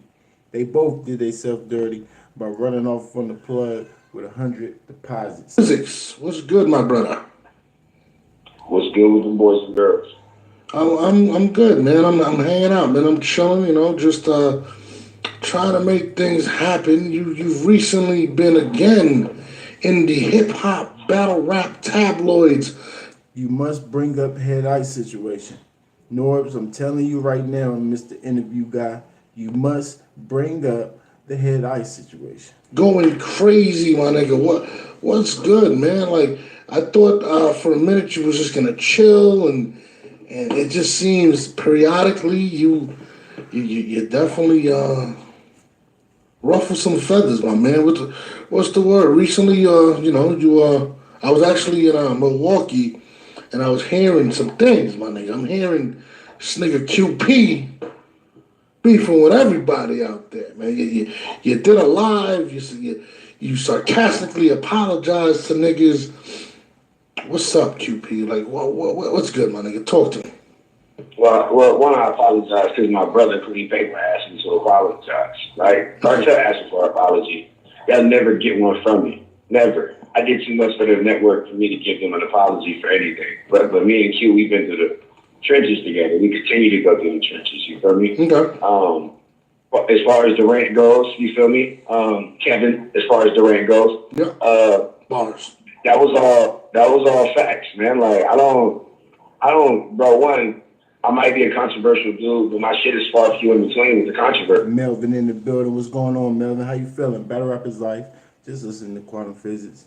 They both did themselves dirty by running off from the plug with 100 deposits. Physics. What's good, my brother? What's good with the boys and girls? I'm good, man. I'm hanging out, man. I'm chilling, just trying to make things happen. You've recently been again in the hip hop battle rap tabloids. You must bring up head ice situation. Norbs, I'm telling you right now, Mr. Interview Guy, you must bring up the head ice situation. Going crazy, my nigga. What's good, man? Like, I thought for a minute you was just gonna chill, and it just seems periodically you definitely ruffle some feathers, my man. What's the word? Recently, I was actually in Milwaukee, and I was hearing some things, my nigga. I'm hearing this nigga QP beefing with everybody out there, man. You did a live. You sarcastically apologized to niggas. What's up, QP? Like, what's good, my nigga? Talk to me. Well, one, I apologize because my brother Qleen Paper asked me to apologize. Right? Cartel asked for an apology. They'll never get one from me. Never. I did too much for the network for me to give them an apology for anything. But me and Q, we've been through the trenches together. We continue to go through the trenches. You feel me? Okay. As far as the rant goes, you feel me? Kevin, as far as the rant goes, Yeah. Bars. That was all facts, man. Like I don't, bro. One, I might be a controversial dude, but my shit is far few in between with the controversy. Melvin in the building. What's going on, Melvin? How you feeling? Battle rap is life. Just listen to quantum physics.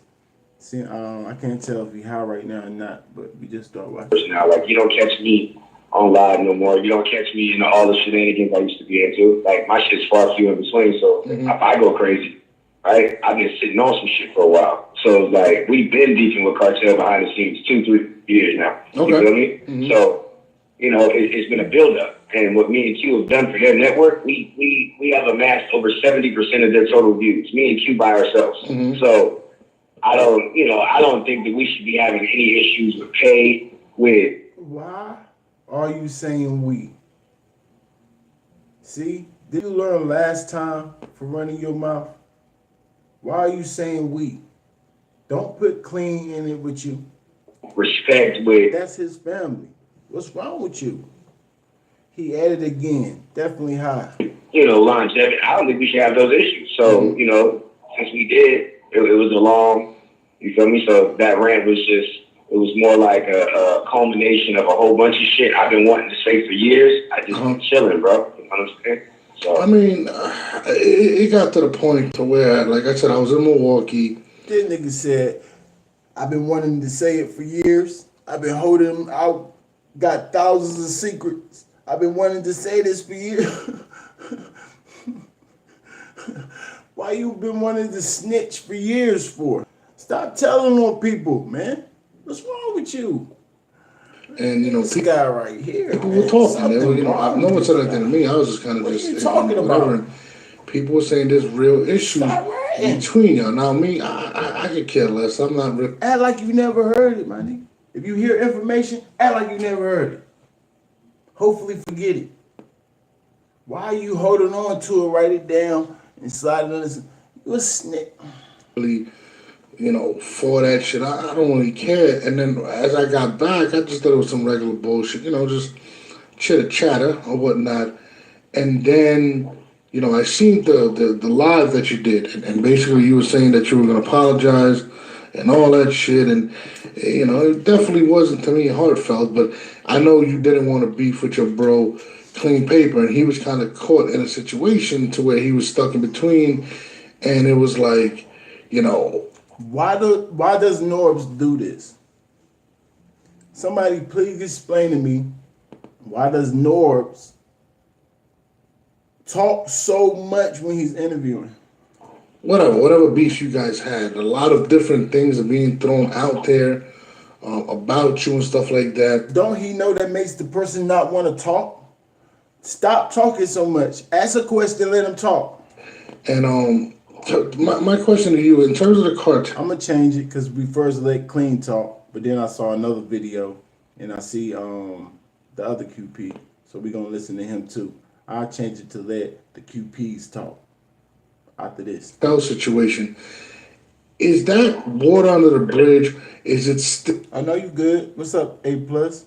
See, I can't tell if he high right now or not, but we just start watching. Now, like you don't catch me on live no more. You don't catch me in all the shenanigans I used to be into. Like my shit's far few in between. So if I go crazy, right? I've been sitting on some shit for a while. So like we've been beefing with Cartel behind the scenes 2-3 years now. Okay. You feel me? Mm-hmm. So it's been a build-up. And what me and Q have done for their network, we have amassed over 70% of their total views. Me and Q by ourselves. Mm-hmm. So I don't think that we should be having any issues with pay with. Why are you saying we? See, did you learn last time from running your mouth? Why are you saying we? Don't put Qleen in it with you. Respect with. That's his family. What's wrong with you? He at it again. Definitely high. Longevity. I don't think we should have those issues. So, since we did, it was a long, you feel me? So that rant was it was more like a culmination of a whole bunch of shit I've been wanting to say for years. I just been chilling, bro. You know what I'm saying? So, I mean, it got to the point to where, like I said, I was in Milwaukee. This nigga said, I've been wanting to say it for years. I've been holding them out. Got thousands of secrets. I've been wanting to say this for years. Why you been wanting to snitch for years for? Stop telling on people, man. What's wrong with you? And this guy right here. People were talking. No one said anything to me. I was just kind of what are you talking about? People were saying there's real issues between y'all. Now me, I could care less. I'm not real. Act like you never heard it, my nigga. If you hear information, act like you never heard it. Hopefully forget it. Why are you holding on to it? Write it down and slide it on this. You a snitch. Really, for that shit. I don't really care. And then as I got back, I just thought it was some regular bullshit, just chitter chatter or whatnot. And then, I seen the live that you did, and basically you were saying that you were gonna apologize and all that shit, and it definitely wasn't to me heartfelt, but I know you didn't want to beef with your bro, Clean Paper, and he was kind of caught in a situation to where he was stuck in between, and it was like, Why does Norbs do this? Somebody please explain to me, why does Norbs talk so much when he's interviewing? whatever beefs you guys had, a lot of different things are being thrown out there about you and stuff like that. Don't he know that makes the person not want to talk? Stop talking so much. Ask a question, let him talk. And my question to you, in terms of the cartel, I'm gonna change it because we first let Qleen talk, but then I saw another video and I see the other QP, so we're gonna listen to him too. I'll change it to let the QPs talk after this. situation, is that water under the bridge? Is it I know you good. What's up, A plus?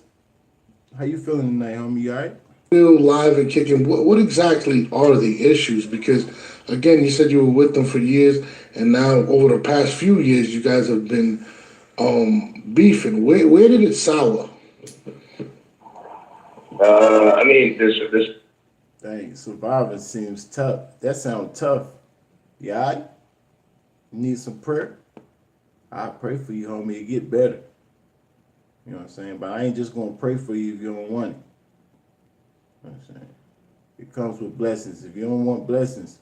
How you feeling tonight, homie? You alright? still live and kicking? What exactly are the issues? Because again, you said you were with them for years, and now over the past few years, you guys have been beefing. Where did it sour? I mean, this. Dang, surviving seems tough. That sounds tough. You alright? You need some prayer? I pray for you, homie. You get better. You know what I'm saying? But I ain't just gonna pray for you if you don't want it. You know what I'm saying? It comes with blessings. If you don't want blessings,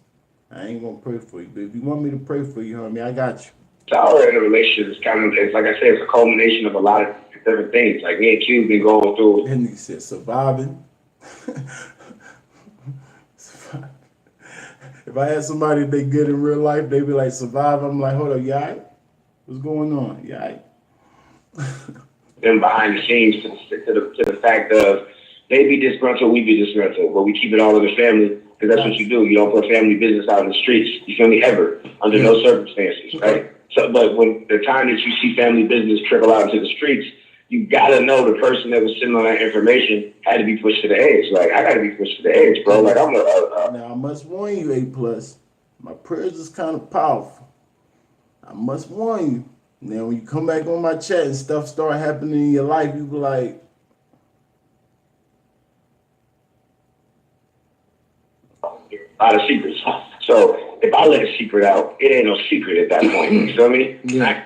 I ain't gonna pray for you. But if you want me to pray for you, homie, I got you. Sour in a relationship is it's like I said, it's a culmination of a lot of different things. Like me and Q been going through. And he said, surviving. If I had somebody they good in real life, they be like, survive. I'm like, hold up, you all right? What's going on? You all right? Them behind the scenes to the fact of they be disgruntled, we be disgruntled, but we keep it all in the family because that's what you do. You don't put family business out in the streets. You feel me? Ever under no circumstances, right? So, but when the time that you see family business trickle out into the streets, you gotta know the person that was sitting on that information had to be pushed to the edge. Like I gotta be pushed to the edge, bro. Like I'm now I must warn you, A plus. My prayers is kind of powerful. I must warn you. Now when you come back on my chat and stuff start happening in your life, you be like, a lot of secrets. So if I let a secret out, it ain't no secret at that point. You feel me? Yeah.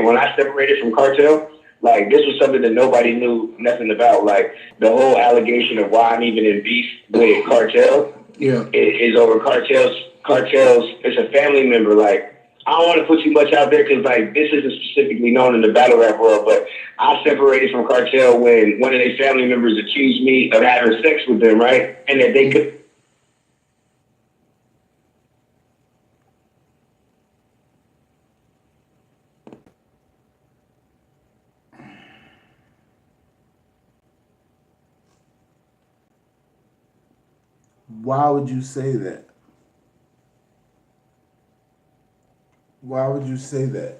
When I separated from Cartel, like this was something that nobody knew nothing about. Like the whole allegation of why I'm even in beef with Cartel is over Cartel's. It's a family member. Like I don't want to put too much out there because like this isn't specifically known in the battle rap world. But I separated from Cartel when one of their family members accused me of having sex with them, right? And that they could. why would you say that? Why would you say that?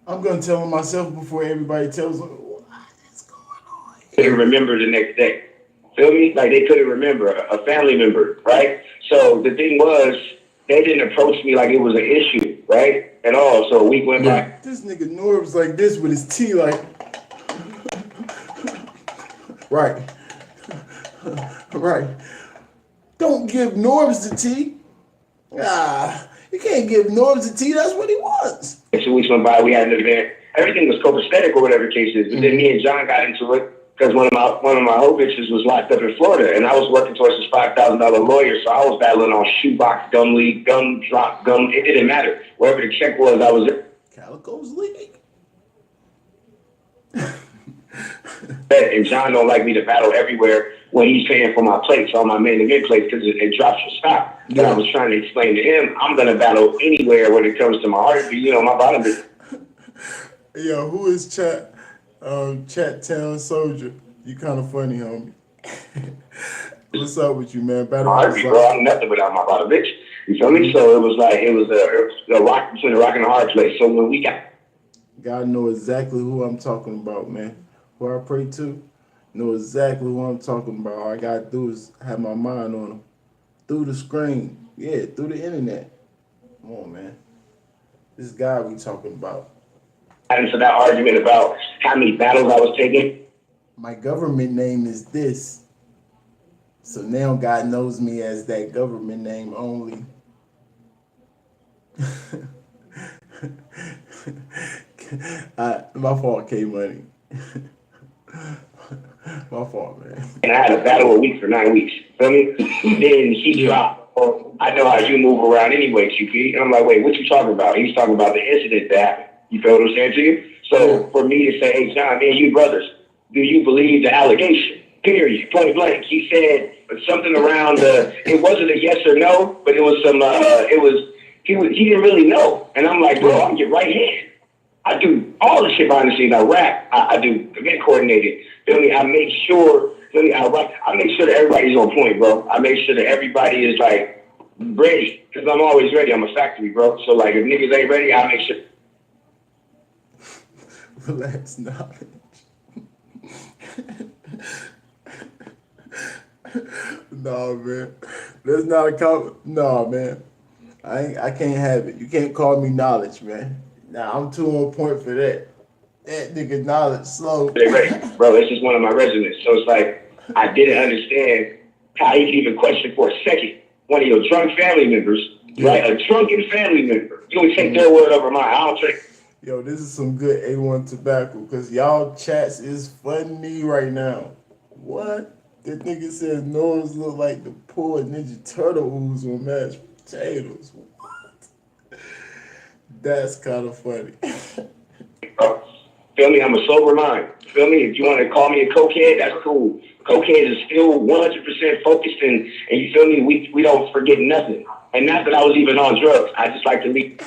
I'm going to tell him myself before everybody tells him, what is going on here? They remember the next day. Feel me? Like they couldn't remember a family member, right? So the thing was, they didn't approach me like it was an issue, right? At all. So a week went by. This nigga Norb's like this with his tea, like, right. Right. Don't give Norbs the tea. You can't give Norbs the tea. That's what he wants. 2 weeks went by. We had an event. Everything was copacetic or whatever the case is. But then me and John got into it because one of my whole bitches was locked up in Florida, and I was working towards this $5,000 lawyer. So I was battling on shoebox, gum leak, gum drop, gum. It didn't matter. Wherever the check was, I was there. Calico's leaking. And John don't like me to battle everywhere when he's paying for my plates, all my main event plates, because it drops your stock. Yeah. But I was trying to explain to him, I'm going to battle anywhere when it comes to my heartbeat. You know, my bottom is. Yo, who is Chat Town Soldier? You kind of funny, homie. What's up with you, man? Battle All rap right, is bro. like, I'm nothing without my brother, bitch. You feel me? So it was a rock between a rock and a hard place. So when we got God know exactly who I'm talking about, man. Who I pray to, know exactly who I'm talking about. All I gotta do is have my mind on him. Through the screen. Yeah, through the internet. Come on, man. This guy we talking about. into that argument about how many battles I was taking, My government name is this. So now God knows me as that government name only. My fault, K Money. My fault, man. and I had a battle a week for 9 weeks. Feel me? Then he dropped, oh, I know how you move around anyway, QP. And I'm like, wait, what you talking about? He's talking about the incident that happened. You feel what I'm saying to you? So for me to say, hey, John, me and you brothers, do you believe the allegation? Period. Point blank. He said something around it wasn't a yes or no, but it was some he didn't really know. And I'm like, bro, I'm your right hand. I do all the shit behind the scenes. I rap. I do event coordinated. Feel me? I make sure. Feel me? I make sure that everybody's on point, bro. I make sure that everybody is like ready because I'm always ready. I'm a factory, bro. So like, if niggas ain't ready, I make sure. Relax, knowledge. No, man. That's not a comment. No, man. I can't have it. You can't call me knowledge, man. Nah, I'm too on point for that. That nigga knowledge slow. They ready, bro. It's just one of my regiments. So it's like I didn't understand how you could even question for a second one of your drunk family members, right? A drunken family member. You don't take their word over mine. I don't take. Yo, this is some good A1 tobacco because y'all chats is funny right now. What? That nigga says Norris look like the poor Ninja Turtle ooze on mashed potatoes. What? That's kind of funny. Feel me? I'm a sober mind. Feel me? If you want to call me a cokehead, that's cool. Cokehead is still 100% focused, and you feel me? We don't forget nothing. And not that I was even on drugs. I just like to leave.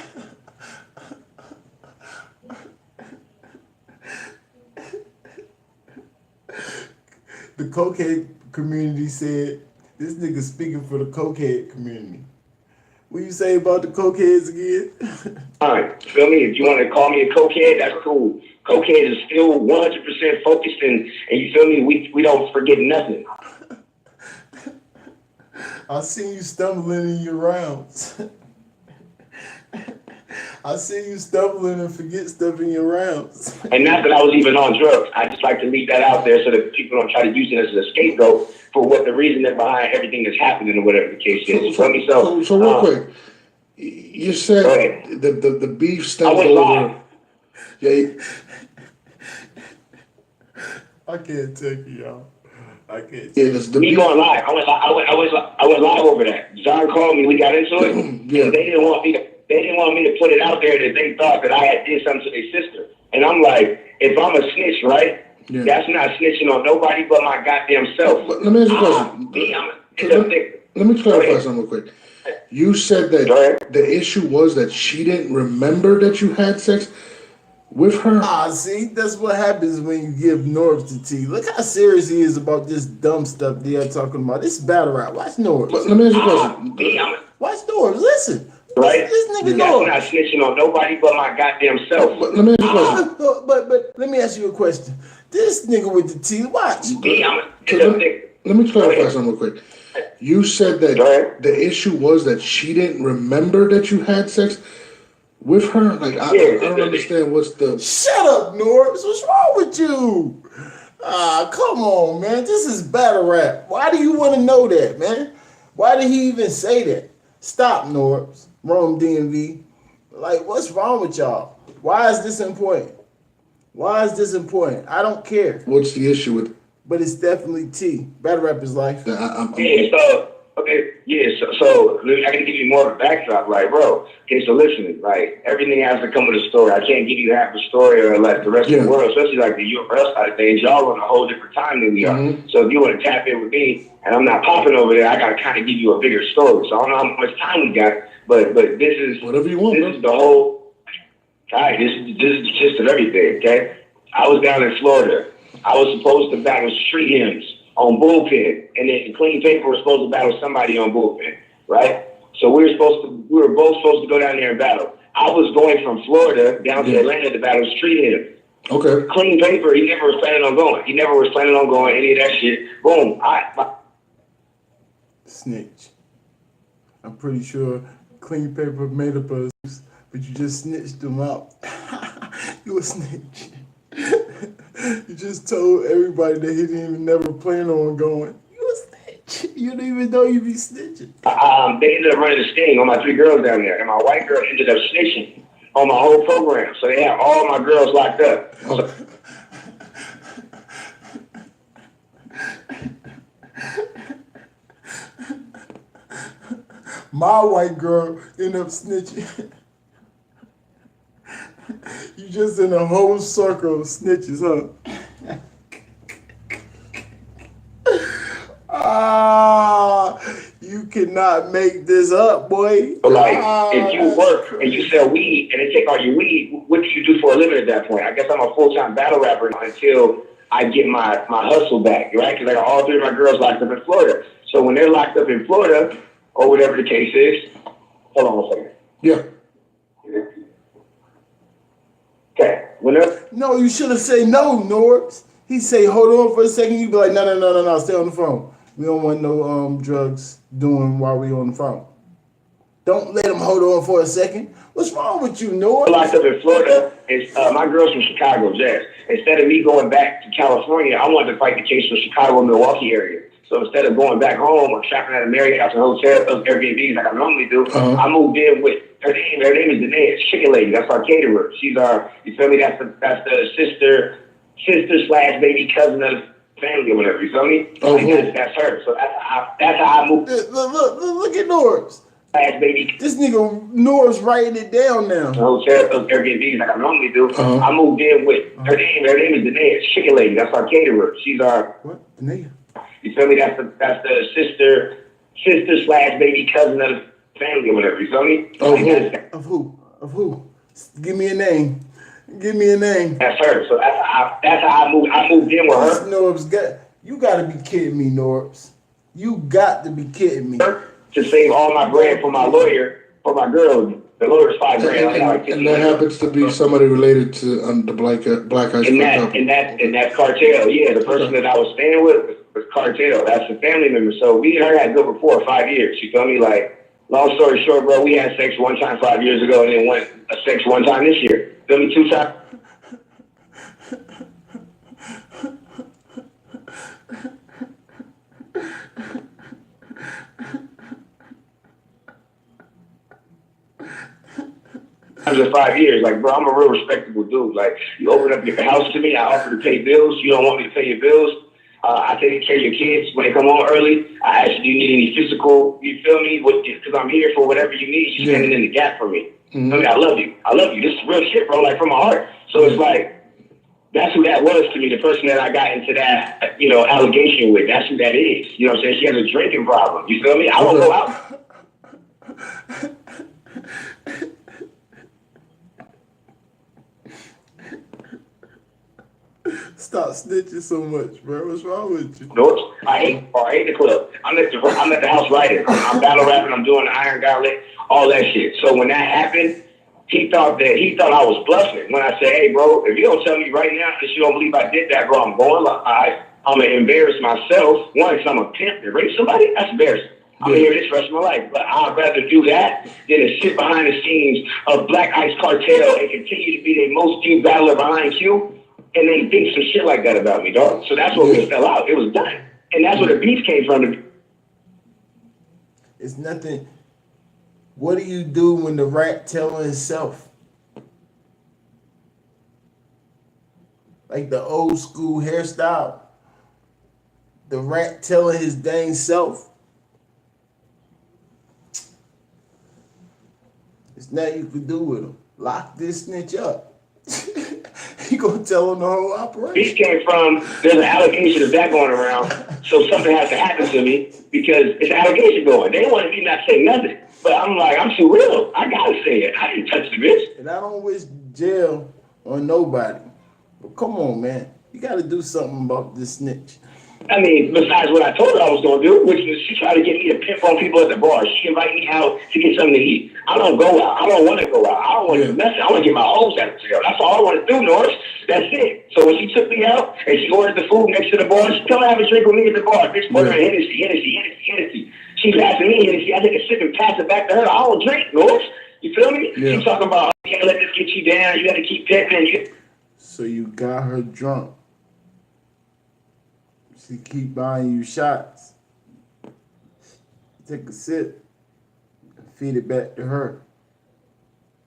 The cokehead community said, this nigga speaking for the cokehead community. What you say about the cokeheads again? Fine. Feel me? If you want to call me a cokehead, that's cool. Cokehead is still 100% focused, and you feel me? We don't forget nothing. I seen you stumbling in your rounds. I see you stumbling and forget stuff in your rounds. And not that I was even on drugs. I just like to leave that out there so that people don't try to use it as a scapegoat for what the reason that behind everything that's happening or whatever the case is. So real quick, you said the beef stems over. Yeah. I can't take you, y'all. I can't. Yeah, the me going live. I went live over that. John called me. We got into it. Yeah. And they didn't want me to put it out there that they thought that I had did something to their sister. And I'm like, if I'm a snitch, right? Yeah. That's not snitching on nobody but my goddamn self. But let me ask you a question. Let me clarify something real quick. You said that the issue was that she didn't remember that you had sex with her. See, that's what happens when you give Norbs the tea. Look how serious he is about this dumb stuff they're talking about. This is battle rap. Watch Norbs. But let me ask you a question. Watch Norbs. Listen. Right? This nigga Norbs. That's not snitching on nobody but my goddamn self. But let me ask you a question. But let me ask you a question. This nigga with the tea, watch. Let me clarify something real quick. You said that the issue was that she didn't remember that you had sex with her? Like, I don't understand what's the... Shut up, Norbs. What's wrong with you? Come on, man. This is battle rap. Why do you want to know that, man? Why did he even say that? Stop, Norbs. Rome DMV. Like, what's wrong with y'all? Why is this important? Why is this important? I don't care. What's the issue with... But it's definitely T. Battle rap is life. So I can give you more of a backdrop, like, bro. Okay, so listen, like, everything has to come with a story. I can't give you half the story or like the rest of the world, especially like the UFL side of things. Y'all on a whole different time than we are. So if you want to tap in with me, and I'm not popping over there, I gotta kind of give you a bigger story. So I don't know how much time we got, but this is whatever you want. This is the whole. All right, this is the gist of everything. Okay, I was down in Florida. I was supposed to battle street hymns on bullpen, and then Qleen Paper was supposed to battle somebody on bullpen, right? So we were both supposed to go down there and battle. I was going from Florida down to Atlanta to battle street hymns. Okay. Qleen Paper, he never was planning on going. He never was planning on going, any of that shit. Boom. Snitch. I'm pretty sure Qleen Paper made up a excuse, but you just snitched him out. You a snitch. You just told everybody that he didn't even never plan on going. You a snitch. You didn't even know you be snitching. They ended up running a sting on my 3 girls down there, and my white girl ended up snitching on my whole program. So they had all my girls locked up. So, my white girl ended up snitching. You just in a whole circle of snitches, huh? You cannot make this up, boy. like, if you work and you sell weed and they take all your weed, what do you do for a living at that point? I guess I'm a full-time battle rapper until I get my hustle back, right? Because I got all 3 of my girls locked up in Florida. So when they're locked up in Florida, or whatever the case is, hold on 1 second. Yeah. Okay. No, you should have said no, Norbs. He say, hold on for a second. You be like, no, stay on the phone. We don't want no drugs doing while we on the phone. Don't let him hold on for a second. What's wrong with you, Norbs? Locked up in Florida, is my girl's from Chicago, Jazz. Instead of me going back to California, I wanted to fight the case for Chicago and Milwaukee area. So instead of going back home or shopping at a Marriott house and hotel, Airbnbs like I normally do, I moved in with her name. Her name is Danae. Chicken Lady. That's our caterer. She's our, you feel me? That's the sister / baby cousin of the family or whatever. You feel me? That's her. So that's how I moved. Look at Norbs. Baby. This nigga Norbs writing it down now. Hotel, Airbnbs like I normally do. I moved in with her name. Her name is Danae. Chicken Lady. That's our caterer. She's our what? Danae. You feel me? That's the sister / baby cousin of the family or whatever. You feel me? Of who? Give me a name. That's her. So that's how I moved. I moved in with her. Norbs, you got to be kidding me, Norbs. You got to be kidding me. To save all my bread for my lawyer, for my girl. The lawyer's $5,000. And that happens to be somebody related to the Black Ice Cartel. And that cartel. Yeah, the person that I was staying with was cartel. That's a family member. So we and her had good rapport 5 years. You feel me? Like, long story short, bro, we had sex 1 time 5 years ago, and then went sex 1 time this year. Feel me? 2 times. In 5 years, like, bro, I'm a real respectable dude. Like, you open up your house to me, I offer to pay bills. You don't want me to pay your bills. I take care of your kids when they come home early. I ask you, do you need any physical? You feel me? Because I'm here for whatever you need. You're standing in the gap for me. Mm-hmm. I mean, I love you. This is real shit, bro. Like, from my heart. So it's like, that's who that was to me. The person that I got into that, allegation with. That's who that is. You know what I'm saying? She has a drinking problem. You feel me? I don't go out. Stop snitching so much, bro. What's wrong with you? No, I hate the club. I'm at the house writing. I'm battle rapping. I'm doing the Iron Gauntlet, all that shit. So when that happened, he thought I was bluffing. When I said, "Hey, bro, if you don't tell me right now that you don't believe I did that, bro, I'm going. I'm gonna embarrass myself. One, because I'm a pimp and rape somebody. That's embarrassing. I'm gonna hear this rest of my life. But I'd rather do that than to sit behind the scenes of Black Ice Cartel and continue to be the most viewed battler behind you." And they think some shit like that about me, dog. So that's what we fell out. It was done. And that's where the beef came from. It's nothing. What do you do when the rat telling himself? Like the old school hairstyle. The rat telling his dang self. There's nothing you can do with him. Lock this snitch up. He gonna tell him the whole operation. This came from, there's an allegation of that going around, so something has to happen to me because it's an allegation going. They wanted me not to say nothing, but I'm like, I'm too real. I gotta say it. I didn't touch the bitch. And I don't wish jail on nobody, but come on, man. You got to do something about this snitch. I mean, besides what I told her I was going to do, which was she tried to get me to pimp on people at the bar. She invited me out to get something to eat. I don't go out. I don't want to go out. I don't want to mess. I want to get my hoes out of jail. That's all I want to do, Norris. That's it. So when she took me out and she ordered the food next to the bar, she come have a drink with me at the bar. Bitch, ordering Hennessy. She passing me Hennessy. I take a sip and pass it back to her. I don't drink, Norris. You feel me? Yeah. She talking about, you can't let this get you down. You got to keep pimping. So you got her drunk. She keep buying you shots. Take a sip and feed it back to her.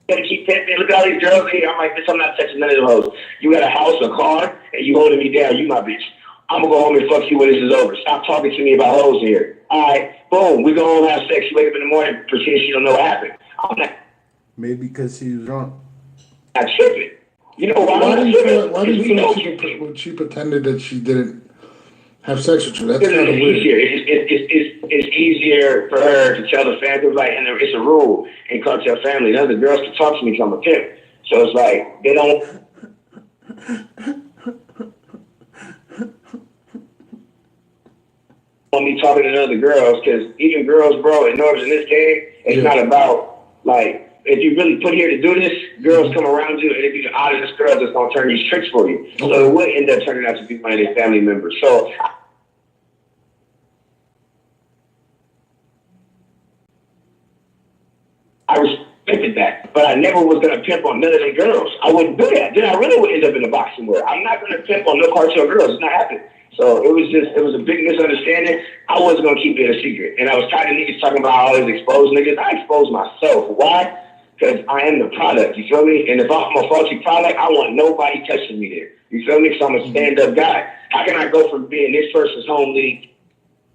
You gotta keep pimping. Look at all these girls here. I'm like, bitch, I'm not touching none of them hoes. You got a house, a car, and you holding me down. You my bitch. I'm gonna go home and fuck you when this is over. Stop talking to me about hoes here. All right, boom. We go home, have sex. You wake up in the morning, pretend she don't know what happened. I'm not. Maybe because she was drunk. I'm tripping. You know why? Why do you feel like she pretended that she didn't have sex with you? That's kind of weird. It's easier for her to tell the family, like, and it's a rule in cartel family. None of the girls can talk to me because I'm a pimp. So it's like, they don't. Want me talking to none of the girls, because even girls, bro, in this game, it's not about, like, if you really put here to do this, girls come around you, and if you're the oddest girl, that's going to turn these tricks for you. So it would end up turning out to be one of their family members. So I respected that, but I never was going to pimp on none of the girls. I wouldn't do that. Then I really would end up in the boxing world. I'm not going to pimp on no cartel girls. It's not happening. So it was a big misunderstanding. I wasn't going to keep it a secret. And I was tired of niggas talking about all these exposed niggas. I exposed myself. Why? Because I am the product. You feel me? And if I'm a faulty product, I want nobody touching me there. You feel me? Because I'm a stand-up guy. How can I go from being this person's home league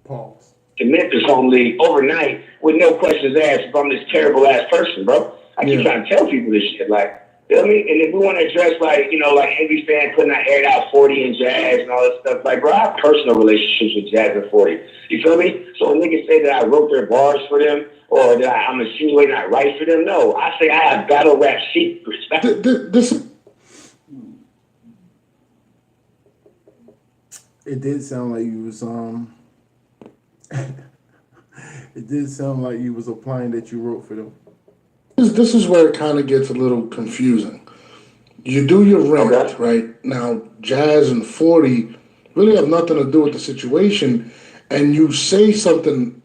to Memphis home league overnight with no questions asked if I'm this terrible-ass person, bro? I keep trying to tell people this shit. Like, feel me? And if we want to address, like, you know, like Envy fan putting out aired out 40 and Jazz and all that stuff, like, bro, I have personal relationships with Jazz and 40. You feel me? So when niggas say that I wrote their bars for them or that I'm insinuating I write for them, no. I say I have battle rap secrets. It did sound like you was it did sound like you was applying that you wrote for them. This is where it kind of gets a little confusing. You do your rant, right? Now, Jazz and 40 really have nothing to do with the situation, and you say something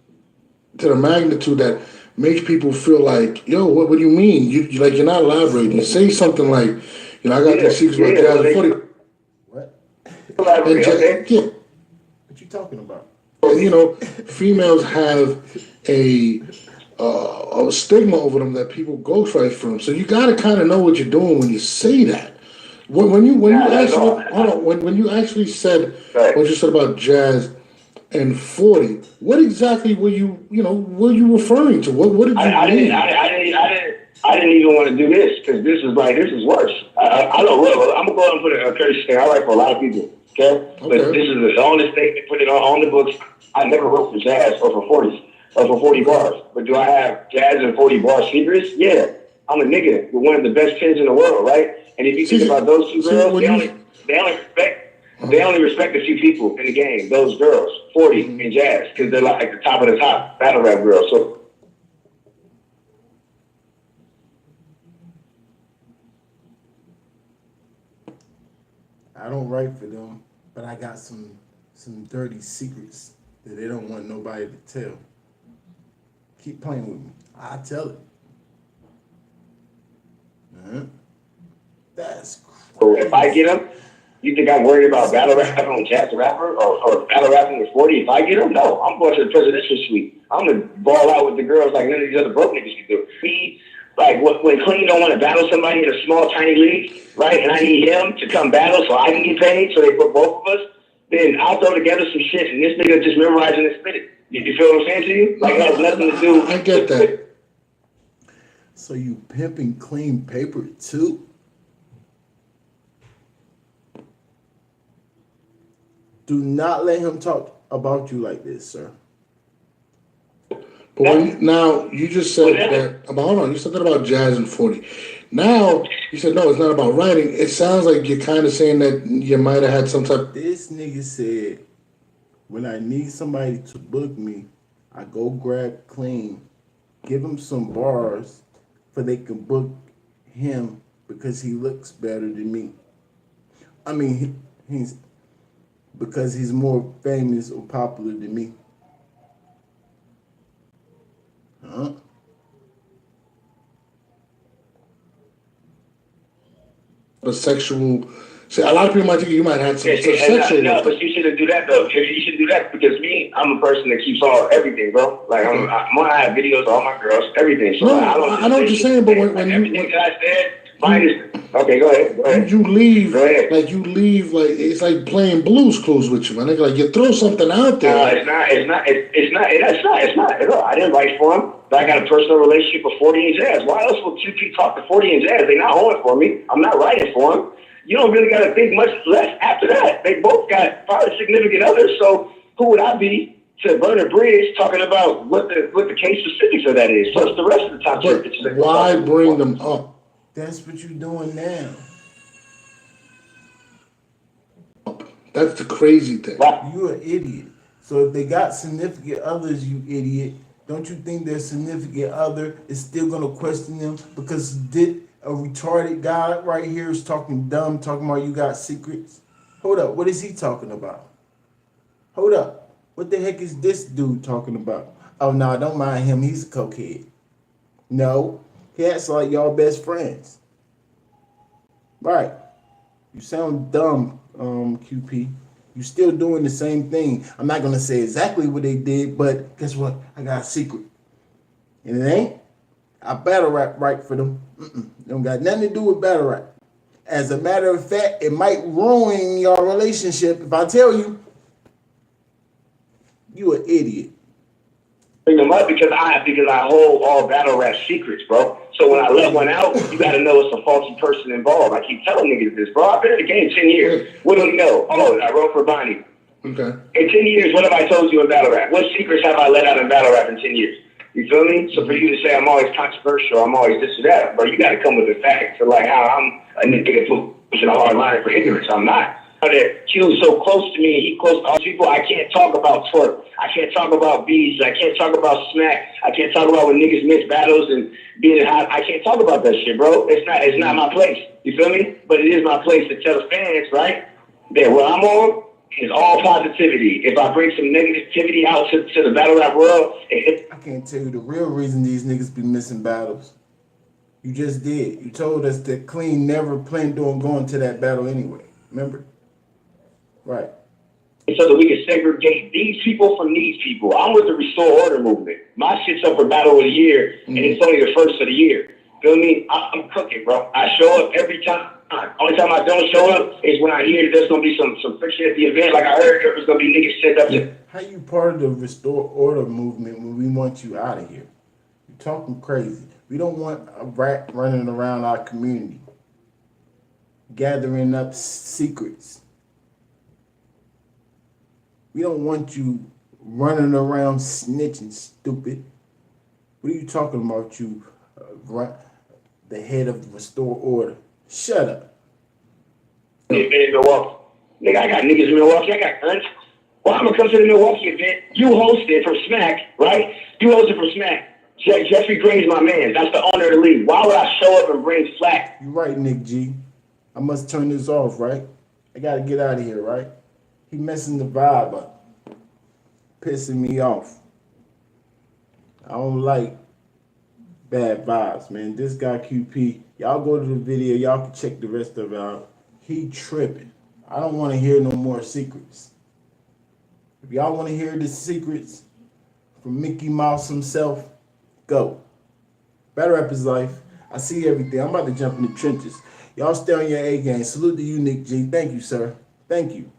to the magnitude that makes people feel like, yo, what do you mean? You're not elaborating. You say something like, you know, I got these secrets about Jazz and 40. What? And What you talking about? And, you know, females have a stigma over them that people ghostwrite from. So you got to kind of know what you're doing when you say that. When you actually said what you said about Jazz and 40, what exactly were you referring to? What did you mean? I didn't even want to do this because this is worse. I don't know. I'm gonna go ahead and put a courtesy thing. I write for a lot of people. Okay, but this is the only statement put it on the books. I never wrote for Jazz or for 40 or for 40 bars. But do I have Jazz and 40 bar secrets? Yeah, I'm a nigga with one of the best pins in the world, right? And if you think about those two girls, they only respect a few people in the game. Those girls, 40 and Jazz, because they're like the top of the top battle rap girls. So. I don't write for them, but I got some dirty secrets that they don't want nobody to tell. Keep playing with me. I tell it. That's crazy. So if I get them, you think I'm worried about battle rapping on Jazz the Rapper or battle rapping with 40? If I get them, no. I'm going to the presidential suite. I'm going to ball out with the girls like none of these other broke niggas can do. Like when Qleen don't want to battle somebody in a small, tiny league, right? And I need him to come battle so I can get paid, so they put both of us, then I'll throw together some shit and this nigga just memorize and spit it. You feel what I'm saying to you? Like it has nothing to do. I get that. So you pimping Qleen paper too? Do not let him talk about you like this, sir. But Now you just said that about. Hold on, you said that about Jazz and 40. Now you said no, it's not about writing. It sounds like you're kind of saying that you might have had some type. This nigga said, when I need somebody to book me, I go grab Qleen, give him some bars, for they can book him because he looks better than me. I mean, he's because he's more famous or popular than me. Huh? A sexual. See, a lot of people might think you might have some sexual. No, but you shouldn't do that though. You should do that because me, I'm a person that keeps all everything, bro. Like I have videos of all my girls, everything. So no, I know what you're saying, but when everything that I said, mine is okay. Go ahead. You leave like it's like playing Blues Clues with you, man. Like you throw something out there. No, it's not at all. I didn't write for him. But I got a personal relationship with 40 and Jazz. Why else would QP talk to 40 and Jazz? They're not holding for me. I'm not writing for them. You don't really got to think much less after that. They both got probably significant others. So who would I be to burn a bridge talking about what the case specifics of that is? Plus the rest of the top 10 bitches. Why bring them up? That's what you're doing now. That's the crazy thing. You're an idiot. So if they got significant others, you idiot, don't you think their significant other is still going to question them? Because a retarded guy right here is talking dumb, talking about you got secrets. Hold up, what is he talking about? Hold up, what the heck is this dude talking about? Oh, no, don't mind him, he's a cokehead. No, he acts like y'all best friends. Right. You sound dumb, QP. You still doing the same thing. I'm not going to say exactly what they did, but guess what? I got a secret. And it ain't. I battle rap right for them. It don't got nothing to do with battle rap. As a matter of fact, it might ruin your relationship if I tell you, you an idiot. Bring them up because I hold all battle rap secrets, bro. So when I let one out, you got to know it's a faulty person involved. I keep telling niggas this, bro. I've been in the game 10 years. What do you know? Oh, I wrote for Bonnie. Okay. In 10 years, what have I told you in battle rap? What secrets have I let out in battle rap in 10 years? You feel me? So for you to say I'm always controversial, I'm always this or that, bro, you got to come with the facts of like how I'm a nigga pushing a hard line for ignorance. I'm not. That Q's so close to me, he close to all people. I can't talk about twerk. I can't talk about bees. I can't talk about smack. I can't talk about when niggas miss battles and being hot. I can't talk about that shit, bro. It's not my place. You feel me? But it is my place to tell the fans, right, that what I'm on is all positivity. If I bring some negativity out to the battle rap world, I can't tell you the real reason these niggas be missing battles. You just did. You told us that Qleen never planned on going to that battle anyway. Remember? Right. So that we can segregate these people from these people. I'm with the Restore Order movement. My shit's up for Battle of the Year, and it's only the first of the year. Feel me? I'm cooking, bro. I show up every time. Only time I don't show up is when I hear that there's going to be some friction at the event. Like I heard there's going to be niggas set up to. How you part of the Restore Order movement when we want you out of here? You're talking crazy. We don't want a rat running around our community, gathering up secrets. We don't want you running around snitching, stupid. What are you talking about, you the head of the Restore Order? Shut up. In Milwaukee. Nigga, I got niggas in Milwaukee. I got guns. Well, I'm going to come to the Milwaukee event. You hosted from Smack, right? You hosted from Smack. Jeffrey Gray's my man. That's the owner of the league. Why would I show up and bring flack? You're right, Nick G. I must turn this off, right? I got to get out of here, right? He messing the vibe up. Pissing me off. I don't like bad vibes, man. This guy QP, y'all go to the video, y'all can check the rest of it out. He tripping. I don't want to hear no more secrets. If y'all want to hear the secrets from Mickey Mouse himself, go. Battle rap is life. I see everything. I'm about to jump in the trenches. Y'all stay on your A game. Salute to you, Nick G. Thank you, sir. Thank you.